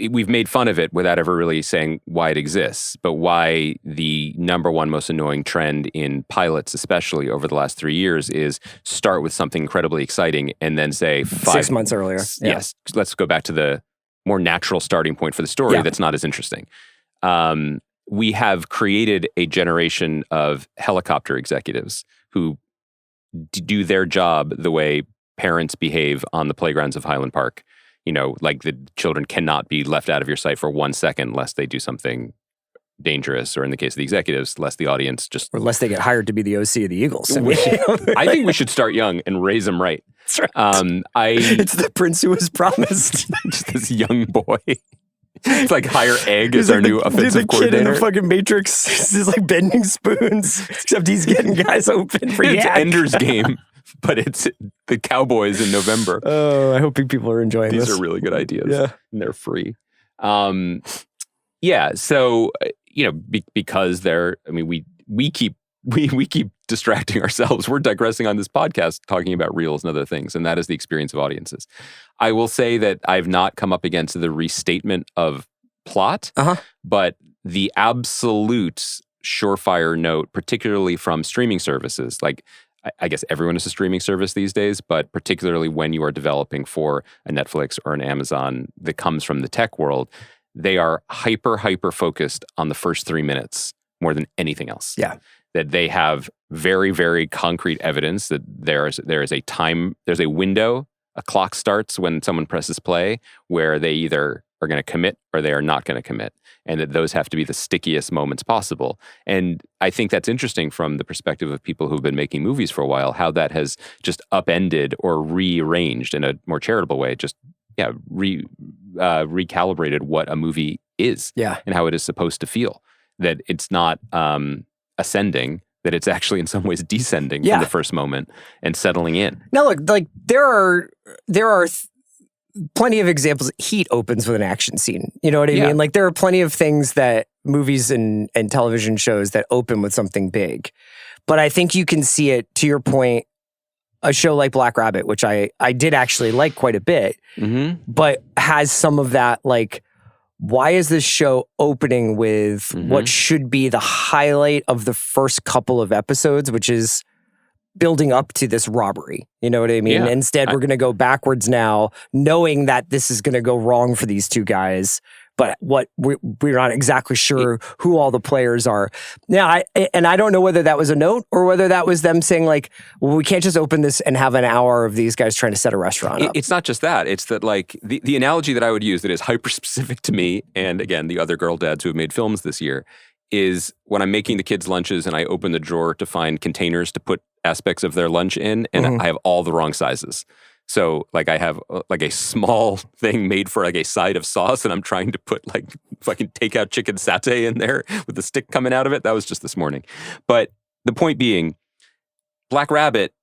we've made fun of it without ever really saying why it exists, but why the number one most annoying trend in pilots, especially over the last 3 years, is start with something incredibly exciting and then say 6 months earlier. Yes, let's go back to the more natural starting point for the story that's not as interesting. we have created a generation of helicopter executives who do their job the way parents behave on the playgrounds of Highland Park. Like the children cannot be left out of your sight for 1 second lest they do something dangerous, or in the case of the executives, lest the audience just... Or lest they get hired to be the OC of the Eagles. I think we should start young and raise them right. That's right. It's the prince who was promised. Just this young boy. It's like hire Egg as our new offensive coordinator. The kid in the fucking Matrix is like bending spoons, except he's getting guys open for It's yak. Ender's Game, but it's the Cowboys in November. Oh, I hope people are enjoying These this. are really good ideas. Yeah. And they're free. So, because we keep distracting ourselves. We're digressing on this podcast, talking about reels and other things, and that is the experience of audiences. I will say that I've not come up against the restatement of plot, but the absolute surefire note, particularly from streaming services, like I guess everyone is a streaming service these days, but particularly when you are developing for a Netflix or an Amazon that comes from the tech world, they are hyper focused on the first 3 minutes more than anything else. Yeah. That they have very, very concrete evidence that there is there's a window, a clock starts when someone presses play, where they either are going to commit or they are not going to commit. And that those have to be the stickiest moments possible. And I think that's interesting from the perspective of people who've been making movies for a while, how that has just upended or rearranged in a more charitable way, recalibrated what a movie is and how it is supposed to feel. That it's not ascending, that it's actually in some ways descending from the first moment and settling in. Now, look, like there are plenty of examples. Heat opens with an action scene. You know what I mean? Like there are plenty of things that movies and television shows that open with something big. But I think you can see it, to your point, a show like Black Rabbit, which I did actually like quite a bit, but has some of that, like, why is this show opening with what should be the highlight of the first couple of episodes, which is building up to this robbery? You know what I mean? Yeah. Instead, we're going to go backwards now, knowing that this is going to go wrong for these two guys. But we're not exactly sure who all the players are. Now, I don't know whether that was a note or whether that was them saying like, well, we can't just open this and have an hour of these guys trying to set a restaurant up. It's not just that. It's that like the analogy that I would use that is hyper specific to me, and again, the other girl dads who have made films this year, is when I'm making the kids' lunches and I open the drawer to find containers to put aspects of their lunch in, and I have all the wrong sizes. So like I have like a small thing made for like a side of sauce, and I'm trying to put like fucking takeout chicken satay in there with the stick coming out of it. That was just this morning. But the point being, Black Rabbit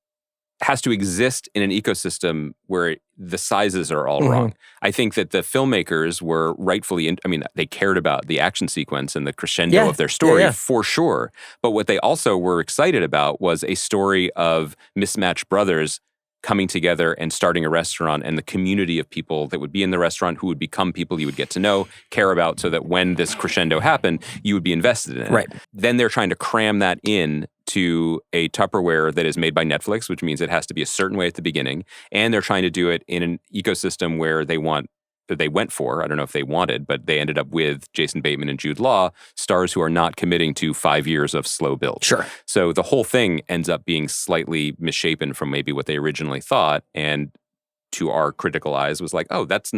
has to exist in an ecosystem where the sizes are all wrong. I think that the filmmakers were rightfully, they cared about the action sequence and the crescendo of their story for sure. But what they also were excited about was a story of mismatched brothers coming together and starting a restaurant, and the community of people that would be in the restaurant who would become people you would get to know, care about, so that when this crescendo happened, you would be invested in it. Right. Then they're trying to cram that in to a Tupperware that is made by Netflix, which means it has to be a certain way at the beginning. And they're trying to do it in an ecosystem where they went for, I don't know if they wanted, but they ended up with Jason Bateman and Jude Law, stars who are not committing to 5 years of slow build. Sure. So the whole thing ends up being slightly misshapen from maybe what they originally thought, and to our critical eyes was like, oh, that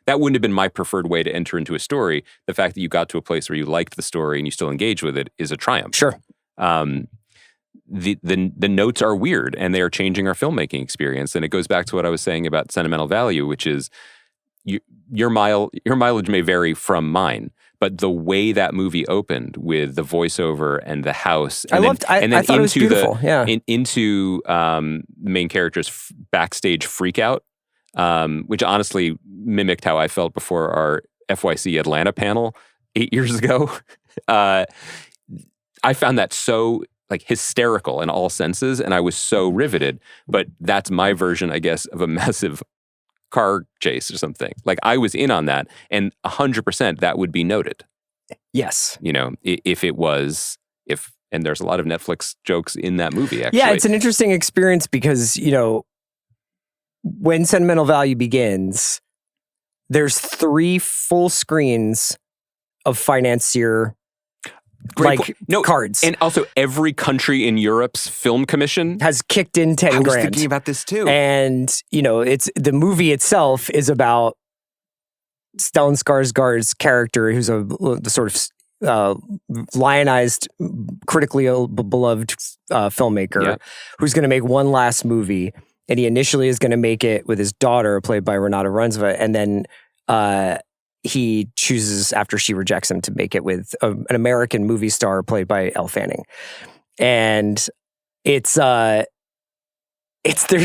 wouldn't have been my preferred way to enter into a story. The fact that you got to a place where you liked the story and you still engage with it is a triumph. Sure. The notes are weird, and they are changing our filmmaking experience. And it goes back to what I was saying about Sentimental Value, which is your mileage may vary from mine, but the way that movie opened with the voiceover and the house, and I thought it was beautiful. Into the main character's backstage freak out, which honestly mimicked how I felt before our FYC Atlanta panel 8 years ago. I found that so like hysterical in all senses, and I was so riveted. But that's my version, I guess, of a massive car chase or something. Like I was in on that, and 100% that would be noted. Yes. You know, and there's a lot of Netflix jokes in that movie, actually. Yeah, it's an interesting experience because, you know, when Sentimental Value begins, there's 3 full screens of financier cards. And also every country in Europe's film commission has kicked in 10 grand. I was thinking about this too. And, it's the movie itself is about Stellan Skarsgård's character, who's the sort of lionized, critically beloved filmmaker, who's going to make one last movie. And he initially is going to make it with his daughter, played by Renata Runzva, and then he chooses, after she rejects him, to make it with an American movie star played by Elle Fanning. And there's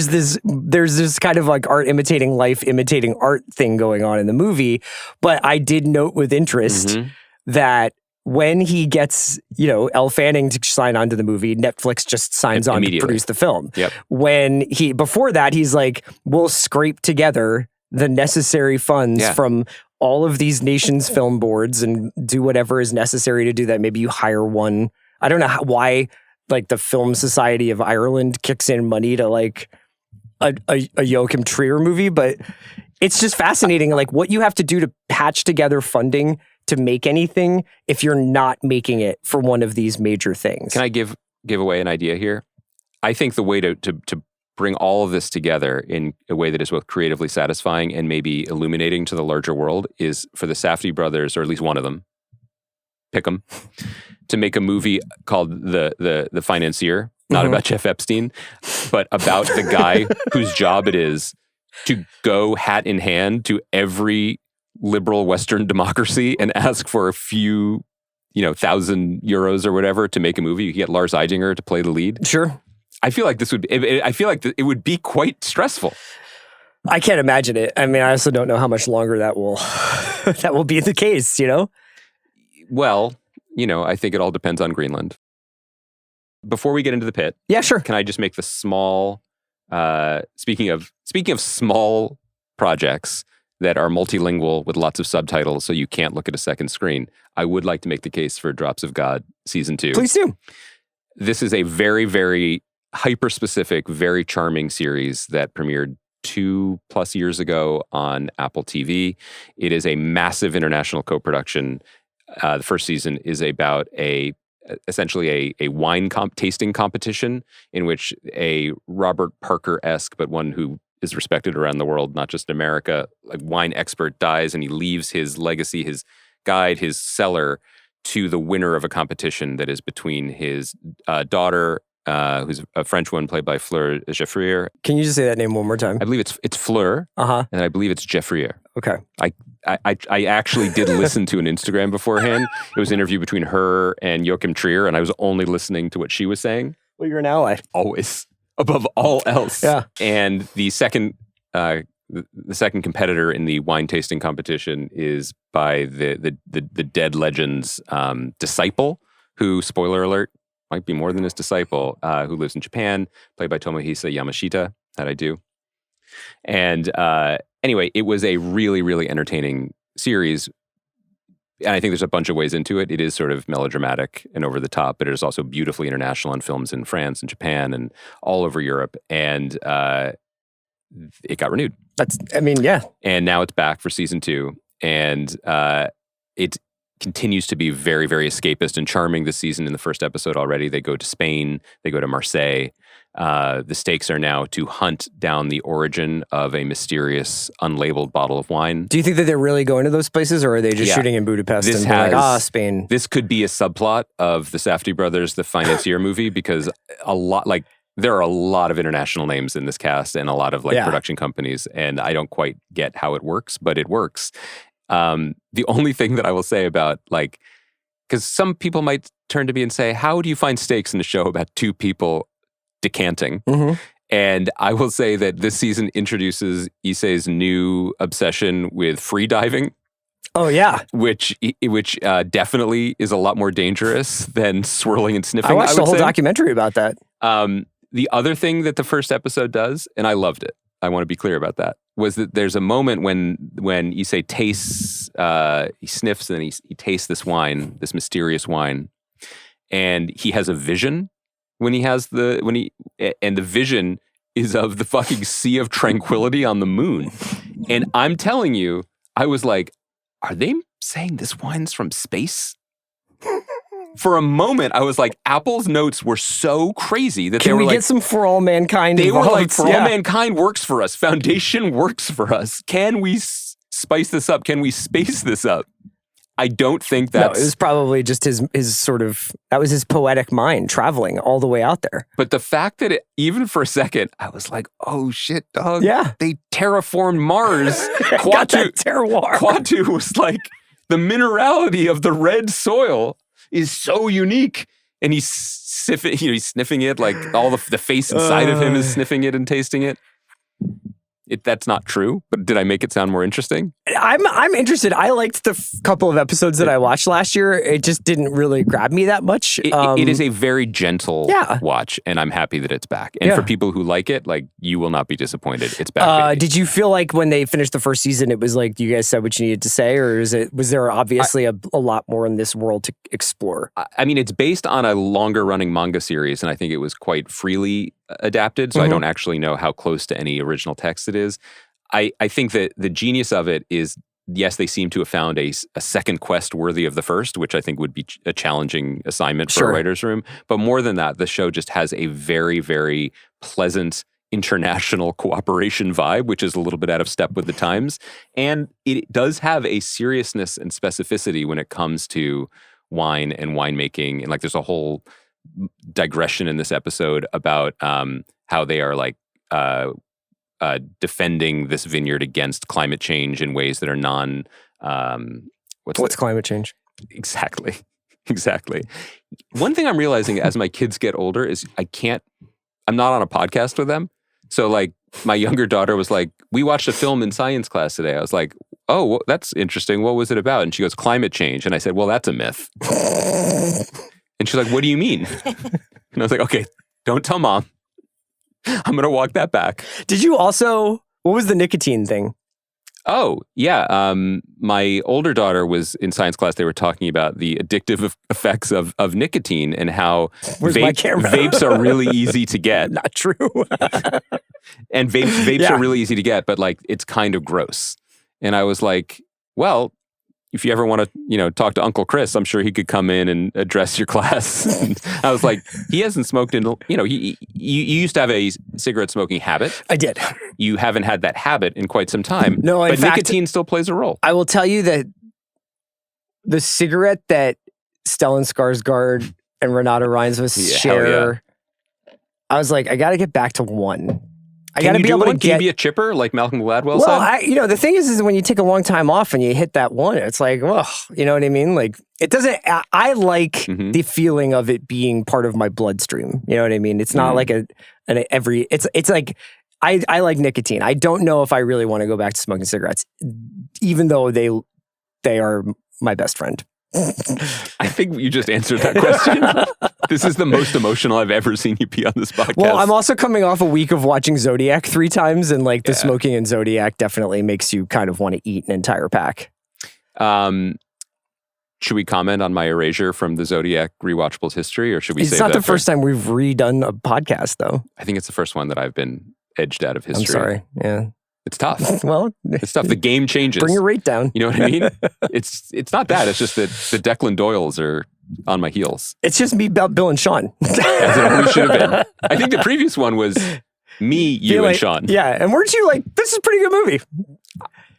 this kind of like art imitating life, imitating art thing going on in the movie. But I did note with interest that when he gets, Elle Fanning to sign on to the movie, Netflix just signs on to produce the film. Yep. Before that, he's like, we'll scrape together the necessary funds from all of these nations' film boards and do whatever is necessary to do that. Maybe you hire one. I don't know why, like, the Film Society of Ireland kicks in money to like a Joachim Trier movie, but it's just fascinating, like what you have to do to patch together funding to make anything if you're not making it for one of these major things. Can I give away an idea here? I think the way to bring all of this together in a way that is both creatively satisfying and maybe illuminating to the larger world is for the Safdie brothers, or at least one of them, pick them, to make a movie called The Financier, not about Jeff Epstein, but about the guy whose job it is to go hat in hand to every liberal Western democracy and ask for a few, €1,000 or whatever to make a movie. You get Lars Eidinger to play the lead. Sure. I feel like it would be quite stressful. I can't imagine it. I mean, I also don't know how much longer that will be the case, Well, I think it all depends on Greenland. Before we get into the pit, yeah, sure. Can I just make the small, speaking of small projects that are multilingual with lots of subtitles so you can't look at a second screen, I would like to make the case for Drops of God Season 2. Please do. This is a very, very hyper-specific, very charming series that premiered 2+ years ago on Apple TV. It is a massive international co-production. The first season is about essentially a wine tasting competition in which a Robert Parker-esque, but one who is respected around the world, not just America, like wine expert dies, and he leaves his legacy, his guide, his cellar, to the winner of a competition that is between his daughter, who's a French one played by Fleur Geffrier. Can you just say that name one more time? I believe it's Fleur, and I believe it's Geffrier. Okay. I actually did listen to an Instagram beforehand. It was an interview between her and Joachim Trier, and I was only listening to what she was saying. Well, you're an ally. Always. Above all else. Yeah. And the second competitor in the wine tasting competition is by the dead legend's disciple, who, spoiler alert, might be more than his disciple, who lives in Japan, played by Tomohisa Yamashita. That I do. And anyway, it was a really, really entertaining series. And I think there's a bunch of ways into it. It is sort of melodramatic and over the top, but it is also beautifully international on films in France and Japan and all over Europe. And it got renewed. Yeah. And now it's back for season 2. And it continues to be very, very escapist and charming this season. In the first episode already, they go to Spain, they go to Marseille. The stakes are now to hunt down the origin of a mysterious, unlabeled bottle of wine. Do you think that they're really going to those places, or are they just shooting in Budapest Spain? This could be a subplot of the Safdie brothers, the Financier movie, because there are a lot of international names in this cast and a lot of production companies, and I don't quite get how it works, but it works. The only thing that I will say about, because some people might turn to me and say, how do you find stakes in a show about two people decanting? Mm-hmm. And I will say that this season introduces Issei's new obsession with free diving. Oh, yeah. Which definitely is a lot more dangerous than swirling and sniffing. I watched the whole documentary about that. The other thing that the first episode does, and I loved it, I want to be clear about that, was that there's a moment when Issei tastes, he sniffs and he tastes this wine, this mysterious wine, and he has a vision and the vision is of the fucking Sea of Tranquility on the moon. And I'm telling you, I was like, are they saying this wine's from space? for a moment, I was like, Apple's notes were so crazy that Can they were we like, get some For All Mankind they were involved? like, For All Mankind works for us. Foundation works for us. Can we spice this up? Can we space this up? I don't think that's... No, it was probably just his sort of... That was his poetic mind traveling all the way out there. But the fact that even for a second, I was like, oh shit, dog. Yeah. They terraformed Mars. Got that terroir. Quatu was like, the minerality of the red soil is so unique. And he's sniffing it, like all the face inside of him is sniffing it and tasting it. That's not true, but did I make it sound more interesting? I'm interested. I liked the couple of episodes that I watched last year. It just didn't really grab me that much. It is a very gentle watch, and I'm happy that it's back. And for people who like it, like, you will not be disappointed. It's back. Did you feel like when they finished the first season, it was like you guys said what you needed to say, or was there obviously a lot more in this world to explore? I mean, it's based on a longer running manga series, and I think it was quite freely adapted, so I don't actually know how close to any original text it is. I think that the genius of it is, yes, they seem to have found a second quest worthy of the first, which I think would be a challenging assignment for a writer's room. But more than that, the show just has a very, very pleasant international cooperation vibe, which is a little bit out of step with the times. And it does have a seriousness and specificity when it comes to wine and winemaking. And like, there's a whole digression in this episode about how they are like defending this vineyard against climate change in ways that are what's climate change? Exactly. One thing I'm realizing as my kids get older is I'm not on a podcast with them. So like, my younger daughter was like, we watched a film in science class today. I was like, oh, well, that's interesting. What was it about? And she goes, climate change. And I said, well, that's a myth. And she's like, what do you mean? And I was like, okay, don't tell mom. I'm going to walk that back. Did you also, what was the nicotine thing? Oh, yeah. My older daughter was in science class. They were talking about the addictive effects of nicotine and how vapes are really easy to get. Not true. And vapes are really easy to get, but like, it's kind of gross. And I was like, well, if you ever want to, talk to Uncle Chris, I'm sure he could come in and address your class. I was like, he hasn't smoked in, you used to have a cigarette smoking habit. I did. You haven't had that habit in quite some time. No, but nicotine still plays a role. I will tell you that the cigarette that Stellan Skarsgård and Renata Reinsve share, I was like, I got to get back to one. I got to be able to get... Can you be a chipper like Malcolm Gladwell said? Well, the thing is when you take a long time off and you hit that one, it's like, well, you know what I mean? Like, it doesn't... I like the feeling of it being part of my bloodstream. You know what I mean? It's not like it's like... I like nicotine. I don't know if I really want to go back to smoking cigarettes, even though they are my best friend. I think you just answered that question. This is the most emotional I've ever seen you be on this podcast. Well, I'm also coming off a week of watching Zodiac 3 times, and like the smoking in Zodiac definitely makes you kind of want to eat an entire pack. Should we comment on my erasure from the Zodiac Rewatchables history, or should we? It's not the first time we've redone a podcast, though. I think it's the first one that I've been edged out of history. I'm sorry. Yeah. It's tough. Well, it's tough. The game changes. Bring your rate down. You know what I mean? It's not that. It's just that the Declan Doyles are on my heels. It's just me, Bill, and Sean. As it always should have been. I think the previous one was me, you, and Sean. Yeah, and weren't you like, this is a pretty good movie?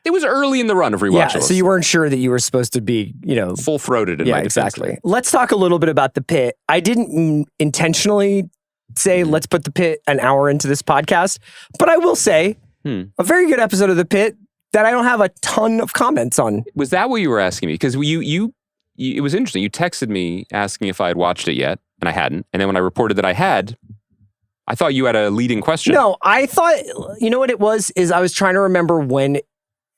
It was early in the run of Rewatchables. Yeah, so you weren't sure that you were supposed to be, full-throated in my defense. Exactly. Let's talk a little bit about The Pitt. I didn't intentionally say, let's put The Pitt an hour into this podcast, but I will say, a very good episode of The Pitt that I don't have a ton of comments on. Was that what you were asking me? Because you it was interesting. You texted me asking if I had watched it yet, and I hadn't. And then when I reported that I had, I thought you had a leading question. No, I thought, you know what it was? Is I was trying to remember when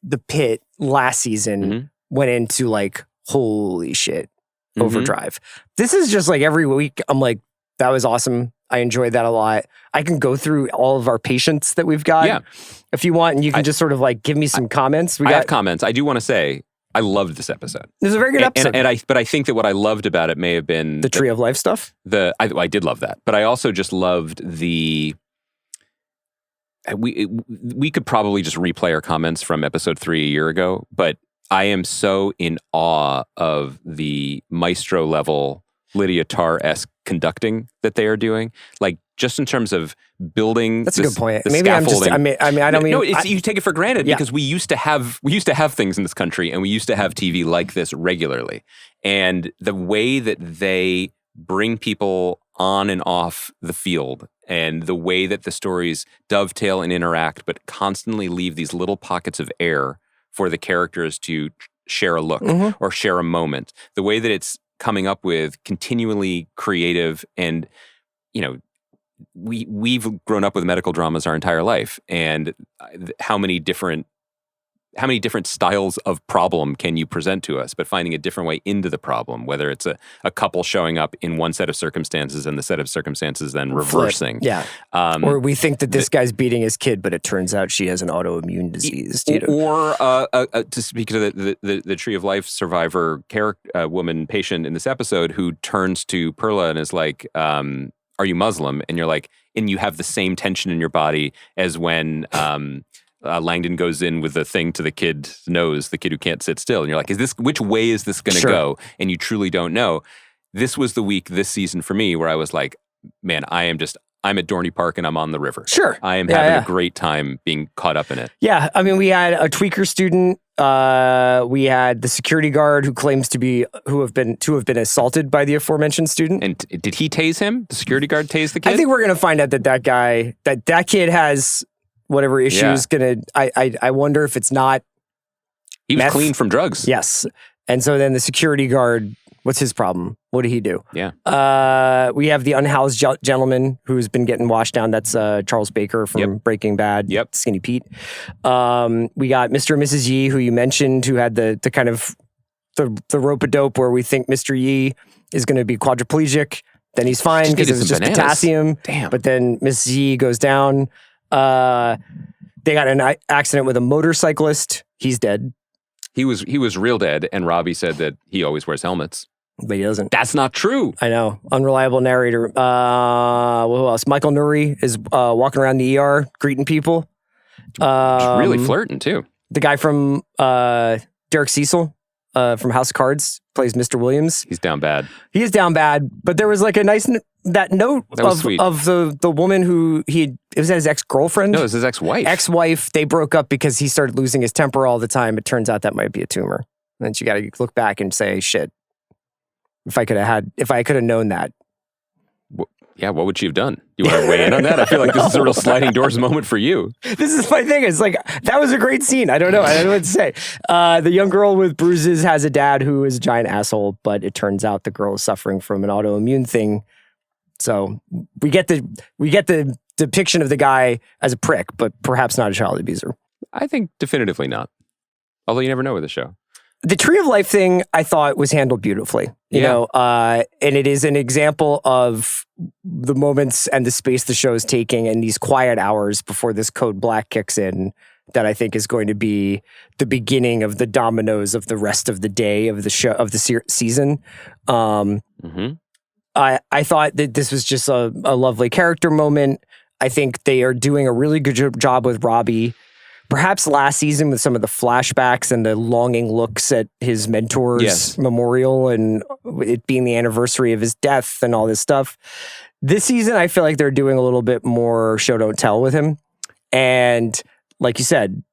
The Pitt last season went into like, holy shit, overdrive. This is just like every week, I'm like, that was awesome. I enjoyed that a lot. I can go through all of our patients that we've got if you want, and you can just sort of like give me some comments. I have comments. I do want to say, I loved this episode. It was a very good episode. But I think that what I loved about it may have been... The Tree of Life stuff? I did love that. But I also just loved the... We could probably just replay our comments from episode 3 a year ago, but I am so in awe of the maestro level Lydia Tarr-esque conducting that they are doing. Like, just in terms of building That's a good point. the Maybe scaffolding. I don't mean... No, you take it for granted because we used to have things in this country, and we used to have TV like this regularly. And the way that they bring people on and off the field, and the way that the stories dovetail and interact, but constantly leave these little pockets of air for the characters to share a look or share a moment. The way that it's coming up with continually creative, and we've grown up with medical dramas our entire life, and how many different styles of problem can you present to us, but finding a different way into the problem, whether it's a couple showing up in one set of circumstances and the set of circumstances then reversing. Yeah. Or we think that this guy's beating his kid, but it turns out she has an autoimmune disease. Or to speak to the Tree of Life survivor woman patient in this episode who turns to Perla and is like, are you Muslim? And you're like, and you have the same tension in your body as when Langdon goes in with the thing to the kid's nose, the kid who can't sit still. And you're like, which way is this going to go? And you truly don't know. This was the week this season for me where I was like, man, I'm at Dorney Park and I'm on the river. Sure. I am having a great time being caught up in it. Yeah. I mean, we had a tweaker student. We had the security guard who have been assaulted by the aforementioned student. And did he tase him? The security guard tased the kid? I think we're going to find out that kid has whatever issues I wonder if it's not he was meth. Clean from drugs. Yes. And so then the security guard, what's his problem? What did he do? Yeah. We have the unhoused gentleman who's been getting washed down. That's Charles Baker from Breaking Bad. Yep. Skinny Pete. We got Mr. and Mrs. Yi, who you mentioned, who had the kind of the rope-a-dope where we think Mr. Yi is going to be quadriplegic. Then he's fine because it was just potassium. Damn. But then Mrs. Yi goes down. They got an accident with a motorcyclist. He's dead. He was real dead, and Robbie said that he always wears helmets. But he doesn't. That's not true. I know. Unreliable narrator. Who else? Michael Nuri is walking around the ER greeting people. Really flirting, too. The guy from Derek Cecil from House of Cards plays Mr. Williams. He's down bad. He is down bad, but there was like a nice... That note of the woman who it was his ex-girlfriend? No, it was his ex-wife. Ex-wife. They broke up because he started losing his temper all the time. It turns out that might be a tumor. And then you got to look back and say, shit, if I could have known that. Yeah, what would she have done? You want to weigh in on that? I feel like this is a real sliding doors moment for you. This is my thing. It's like, that was a great scene. I don't know what to say. The young girl with bruises has a dad who is a giant asshole, but it turns out the girl is suffering from an autoimmune thing. So we get the depiction of the guy as a prick, but perhaps not a child abuser. I think definitively not. Although you never know with the show. The Tree of Life thing, I thought, was handled beautifully. You know, and it is an example of the moments and the space the show is taking and these quiet hours before this code black kicks in that I think is going to be the beginning of the dominoes of the rest of the day of the show, of the season. I thought that this was just a lovely character moment. I think they are doing a really good job with Robbie. Perhaps last season with some of the flashbacks and the longing looks at his mentor's memorial and it being the anniversary of his death and all this stuff. This season, I feel like they're doing a little bit more show don't tell with him. And like you said,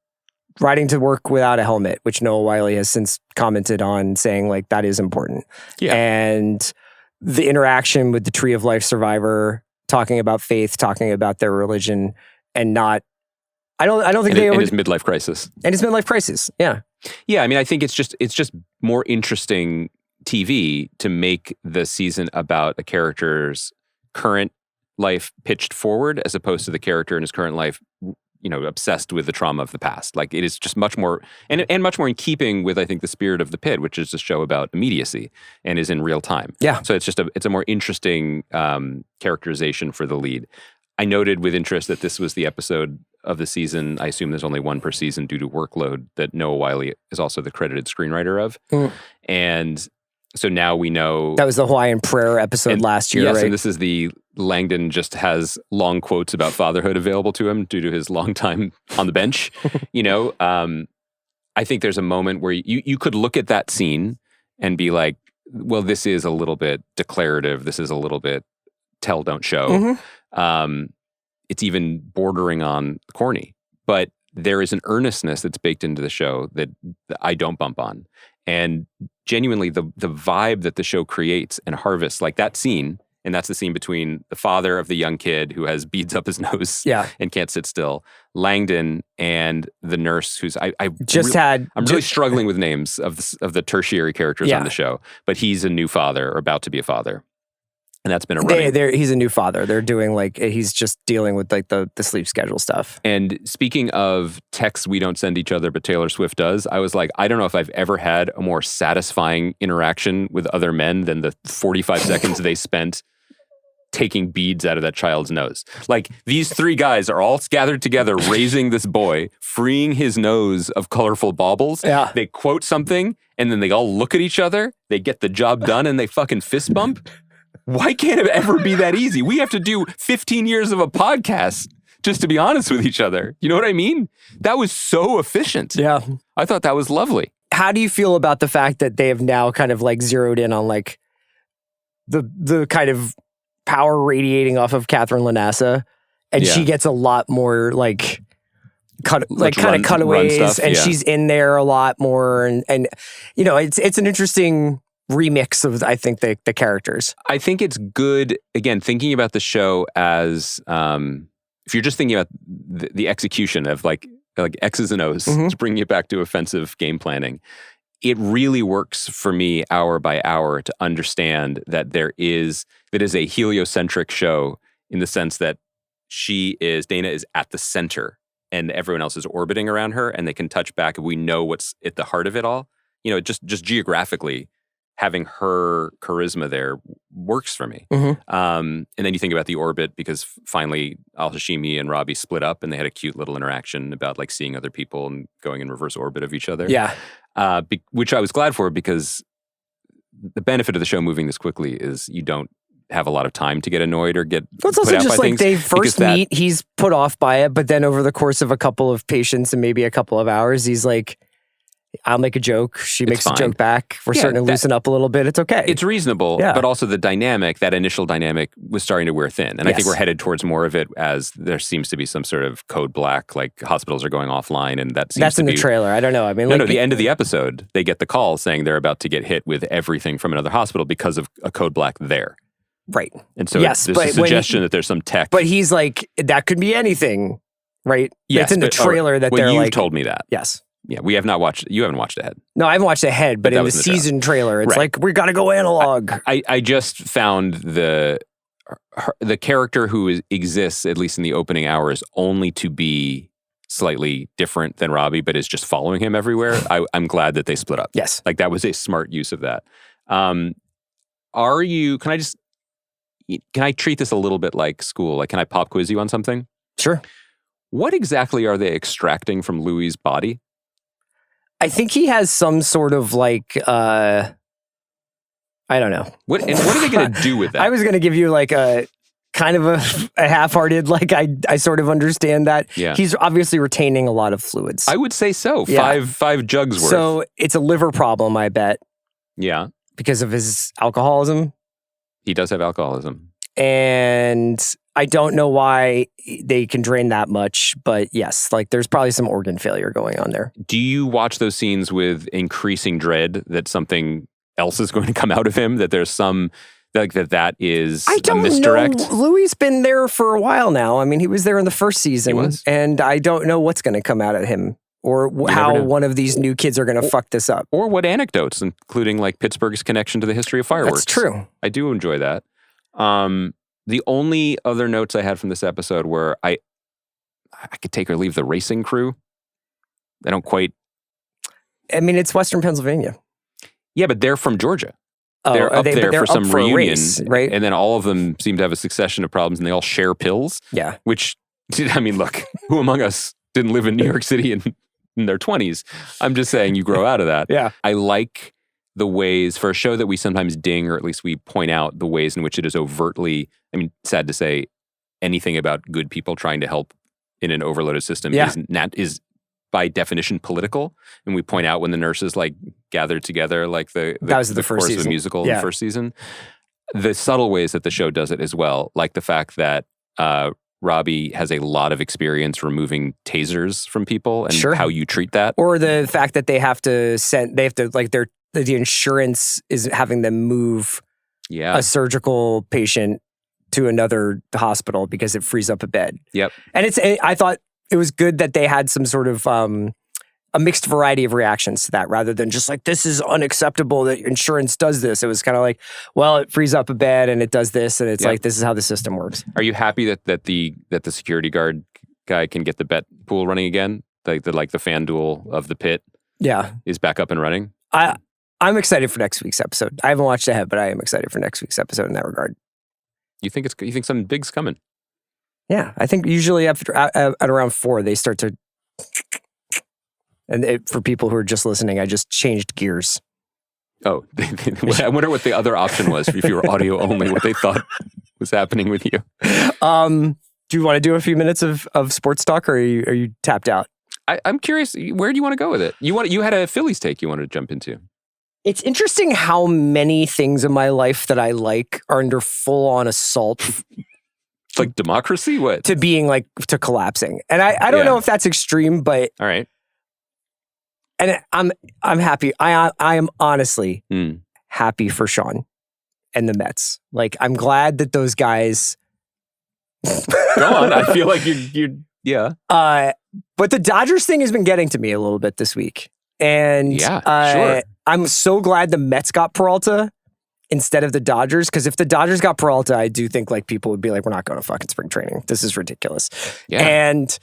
riding to work without a helmet, which Noah Wiley has since commented on, saying like that is important. Yeah. And the interaction with the Tree of Life survivor, talking about faith, talking about their religion, and not. I don't think and his midlife crisis. And his midlife crisis. Yeah. Yeah. I mean, I think it's just more interesting TV to make the season about a character's current life pitched forward as opposed to the character in his current life, obsessed with the trauma of the past. Like it is just much more and much more in keeping with, I think, the spirit of The Pitt, which is a show about immediacy and is in real time. Yeah. So it's a more interesting characterization for the lead. I noted with interest that this was the episode of the season, I assume there's only one per season due to workload, that Noah Wiley is also the credited screenwriter of. And so now we know... That was the Hawaiian Prayer episode last year, yes, right? And this is Langdon just has long quotes about fatherhood available to him due to his long time on the bench. I think there's a moment where you could look at that scene and be like, well, this is a little bit declarative. This is a little bit tell, don't show. It's even bordering on corny. But there is an earnestness that's baked into the show that I don't bump on. And genuinely, the vibe that the show creates and harvests, like that scene, and that's the scene between the father of the young kid who has beads up his nose and can't sit still, Langdon, and the nurse who's I'm really struggling with names of the tertiary characters on the show, but he's a new father or about to be a father. And that's been a running. He's a new father. They're doing he's just dealing with like the sleep schedule stuff. And speaking of texts we don't send each other, but Taylor Swift does, I was like, I don't know if I've ever had a more satisfying interaction with other men than the 45 seconds they spent taking beads out of that child's nose. Like, these three guys are all gathered together, raising this boy, freeing his nose of colorful baubles. Yeah. They quote something, and then they all look at each other, they get the job done, and they fucking fist bump. Why can't it ever be that easy? We have to do 15 years of a podcast just to be honest with each other. You know what I mean? That was so efficient. Yeah. I thought that was lovely. How do you feel about the fact that they have now kind of like zeroed in on like the kind of power radiating off of Catherine Lanassa, and she gets a lot more like cutaways, stuff, and she's in there a lot more, and you know, it's an interesting remix of, I think, the characters. I think it's good, again, thinking about the show as if you're just thinking about the execution of like X's and O's to bring you back to offensive game planning. It really works for me hour by hour to understand that that is a heliocentric show, in the sense that Dana is at the center and everyone else is orbiting around her, and they can touch back and we know what's at the heart of it all. You know, just geographically, having her charisma there works for me. And then you think about the orbit, because finally Al-Hashimi and Robbie split up and they had a cute little interaction about like seeing other people and going in reverse orbit of each other. Yeah. Which I was glad for, because the benefit of the show moving this quickly is you don't have a lot of time to get annoyed or get it's also just like they first meet, he's put off by it, but then over the course of a couple of patience and maybe a couple of hours, he's like, I'll make a joke. She makes a joke back. We're starting to loosen up a little bit. It's okay. It's reasonable, but also the dynamic, that initial dynamic, was starting to wear thin. And I think we're headed towards more of it, as there seems to be some sort of code black, like hospitals are going offline, and that's in the trailer. I don't know. I mean, no, the end of the episode, they get the call saying they're about to get hit with everything from another hospital because of a code black there. Right. And so there's a suggestion that there's some tech. But he's like, that could be anything, right? Yes, it's in the trailer that they're you've like... told me that. Yes. Yeah, we have not watched. You haven't watched Ahead. No, I haven't watched Ahead, but in the season trailer, it's like, we got to go analog. I just found the character who exists, at least in the opening hours, only to be slightly different than Robbie, but is just following him everywhere. I'm glad that they split up. Yes, like that was a smart use of that. Can I treat this a little bit like school? Like, can I pop quiz you on something? Sure. What exactly are they extracting from Louis' body? I think he has some sort of like, I don't know. What are they going to do with that? I was going to give you like a kind of a half-hearted, like I sort of understand that. Yeah. He's obviously retaining a lot of fluids. I would say so. Five jugs worth. So it's a liver problem, I bet. Yeah. Because of his alcoholism. He does have alcoholism. And I don't know why they can drain that much, but yes, like there's probably some organ failure going on there. Do you watch those scenes with increasing dread that something else is going to come out of him? That there's some, like that is a misdirect? I don't know. Louis' been there for a while now. I mean, he was there in the first season, and I don't know what's going to come out of him, or how one of these new kids are going to fuck this up. Or what anecdotes, including like Pittsburgh's connection to the history of fireworks. That's true. I do enjoy that. The only other notes I had from this episode were I could take or leave the racing crew. They don't quite. I mean, it's Western Pennsylvania. Yeah, but they're from Georgia. Oh, they're up there for some reunion, race, right? And then all of them seem to have a succession of problems, and they all share pills. Yeah. Which, I mean, look, who among us didn't live in New York City in their 20s? I'm just saying, you grow out of that. Yeah. I like the ways, for a show that we sometimes ding, or at least we point out the ways in which it is overtly, I mean, sad to say, anything about good people trying to help in an overloaded system is by definition political. And we point out when the nurses like gathered together like the that was the first course season. of a musical in the first season. The subtle ways that the show does it as well, like the fact that Robbie has a lot of experience removing tasers from people and how you treat that. Or the fact that they have to like the insurance is having them move a surgical patient to another hospital because it frees up a bed. Yep. And I thought it was good that they had some sort of a mixed variety of reactions to that rather than just like, this is unacceptable that insurance does this. It was kind of like, well, it frees up a bed and it does this. And it's like, this is how the system works. Are you happy that the security guard guy can get the bet pool running again? The FanDuel of the Pitt is back up and running? I'm excited for next week's episode. I haven't watched ahead, but I am excited for next week's episode in that regard. You think something big's coming? Yeah, I think usually at around 4 they start to. And for people who are just listening, I just changed gears. Oh, I wonder what the other option was if you were audio only. What they thought was happening with you. Do you want to do a few minutes of sports talk, or are you tapped out? I'm curious. Where do you want to go with it? You had a Phillies take you wanted to jump into. It's interesting how many things in my life that I like are under full-on assault. Like democracy? What? To being like, to collapsing. And I don't know if that's extreme, but... All right. And I'm happy. I am honestly happy for Sean and the Mets. Like, I'm glad that those guys... Go on. I feel like you're yeah. But the Dodgers thing has been getting to me a little bit this week. And sure. I'm so glad the Mets got Peralta instead of the Dodgers, because if the Dodgers got Peralta, I do think like people would be like, we're not going to fucking spring training. This is ridiculous. Yeah. And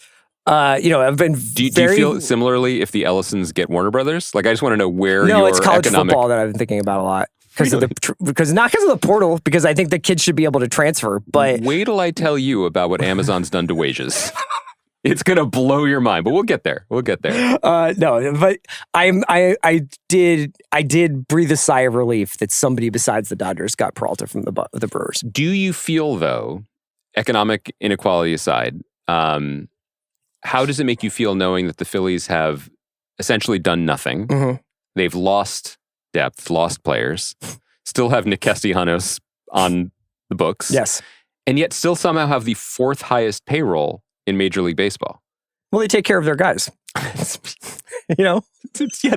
I've been do you feel similarly if the Ellisons get Warner Brothers? Like, I just want to know where No, your it's college football that I've been thinking about a lot. Because really? Not because of the portal, because I think the kids should be able to transfer. But wait till I tell you about what Amazon's done to wages. It's gonna blow your mind, but we'll get there. No, but I did breathe a sigh of relief that somebody besides the Dodgers got Peralta from the Brewers. Do you feel though, economic inequality aside, how does it make you feel knowing that the Phillies have essentially done nothing? Mm-hmm. They've lost depth, lost players, still have Nick Castellanos on the books. Yes. And yet still somehow have the 4th highest payroll in Major League Baseball. Well, they take care of their guys. It's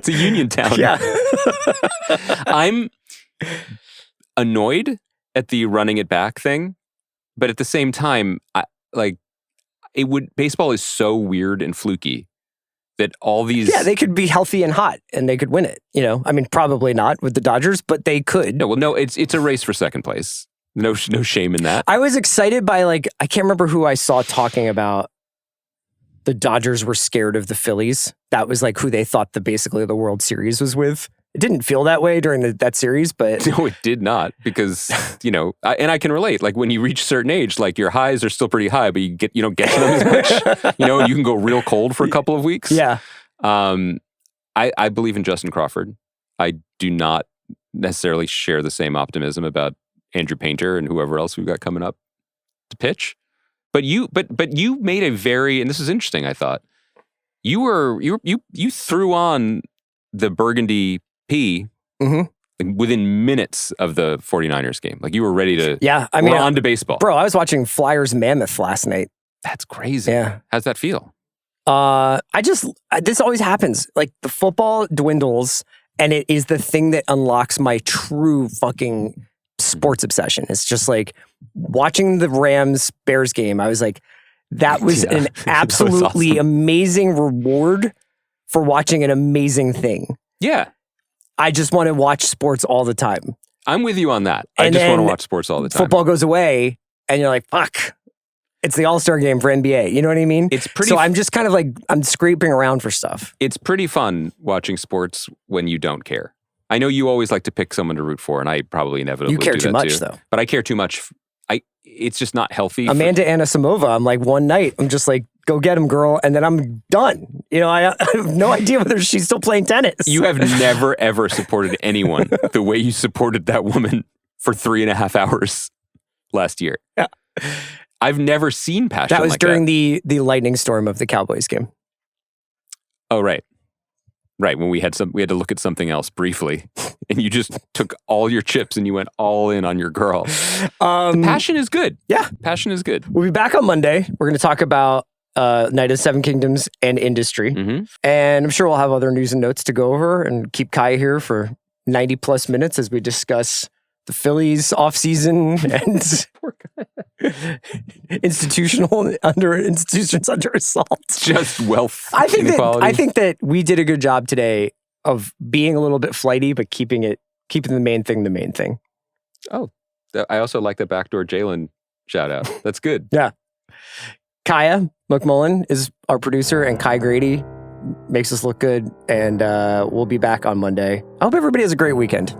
a union town. Yeah. I'm annoyed at the running it back thing, but at the same time, baseball is so weird and fluky that all these... Yeah, they could be healthy and hot and they could win it. I mean, probably not with the Dodgers, but they could. No, it's a race for second place. No shame in that. I was excited by I can't remember who I saw talking about the Dodgers were scared of the Phillies. That was like who they thought basically the World Series was with. It didn't feel that way during that series, but... No, it did not, because, and I can relate. Like, when you reach a certain age, like, your highs are still pretty high, but you don't get to them as much. You can go real cold for a couple of weeks. Yeah. I believe in Justin Crawford. I do not necessarily share the same optimism about Andrew Painter and whoever else we've got coming up to pitch. But you made a very, and this is interesting, I thought. You threw on the burgundy P within minutes of the 49ers game. Like, you were ready to we're on to baseball. Bro, I was watching Flyers Mammoth last night. That's crazy. Yeah. How's that feel? This always happens. Like, the football dwindles, and it is the thing that unlocks my true fucking sports obsession. It's just like watching the Rams-Bears game. I was like, that was an absolutely amazing reward for watching an amazing thing. Yeah. I just want to watch sports all the time. I'm with you on that. I just want to watch sports all the time. Football goes away, and you're like, fuck. It's the All-Star game for NBA. You know what I mean? It's pretty. So I'm just kind of like, I'm scraping around for stuff. It's pretty fun watching sports when you don't care. I know you always like to pick someone to root for, and I probably inevitably do that too. You care too much, though. But I care too much. It's just not healthy. Amanda Anisimova, I'm like, one night, I'm just like, go get him, girl, and then I'm done. I have no idea whether she's still playing tennis. You have never, ever supported anyone the way you supported that woman for 3.5 hours last year. Yeah. I've never seen passion like that. That was during the lightning storm of the Cowboys game. Oh, right. Right, when we had to look at something else briefly, and you just took all your chips and you went all in on your girl. The passion is good. Yeah. Passion is good. We'll be back on Monday. We're going to talk about Night of the Seven Kingdoms and industry. Mm-hmm. And I'm sure we'll have other news and notes to go over and keep Kai here for 90 plus minutes as we discuss the Phillies offseason and institutions under assault. Just wealth I think inequality. that we did a good job today of being a little bit flighty, but keeping the main thing. Oh, I also like the backdoor Jalen shout out. That's good. Yeah. Kaya McMullen is our producer, and Kai Grady makes us look good. And we'll be back on Monday. I hope everybody has a great weekend.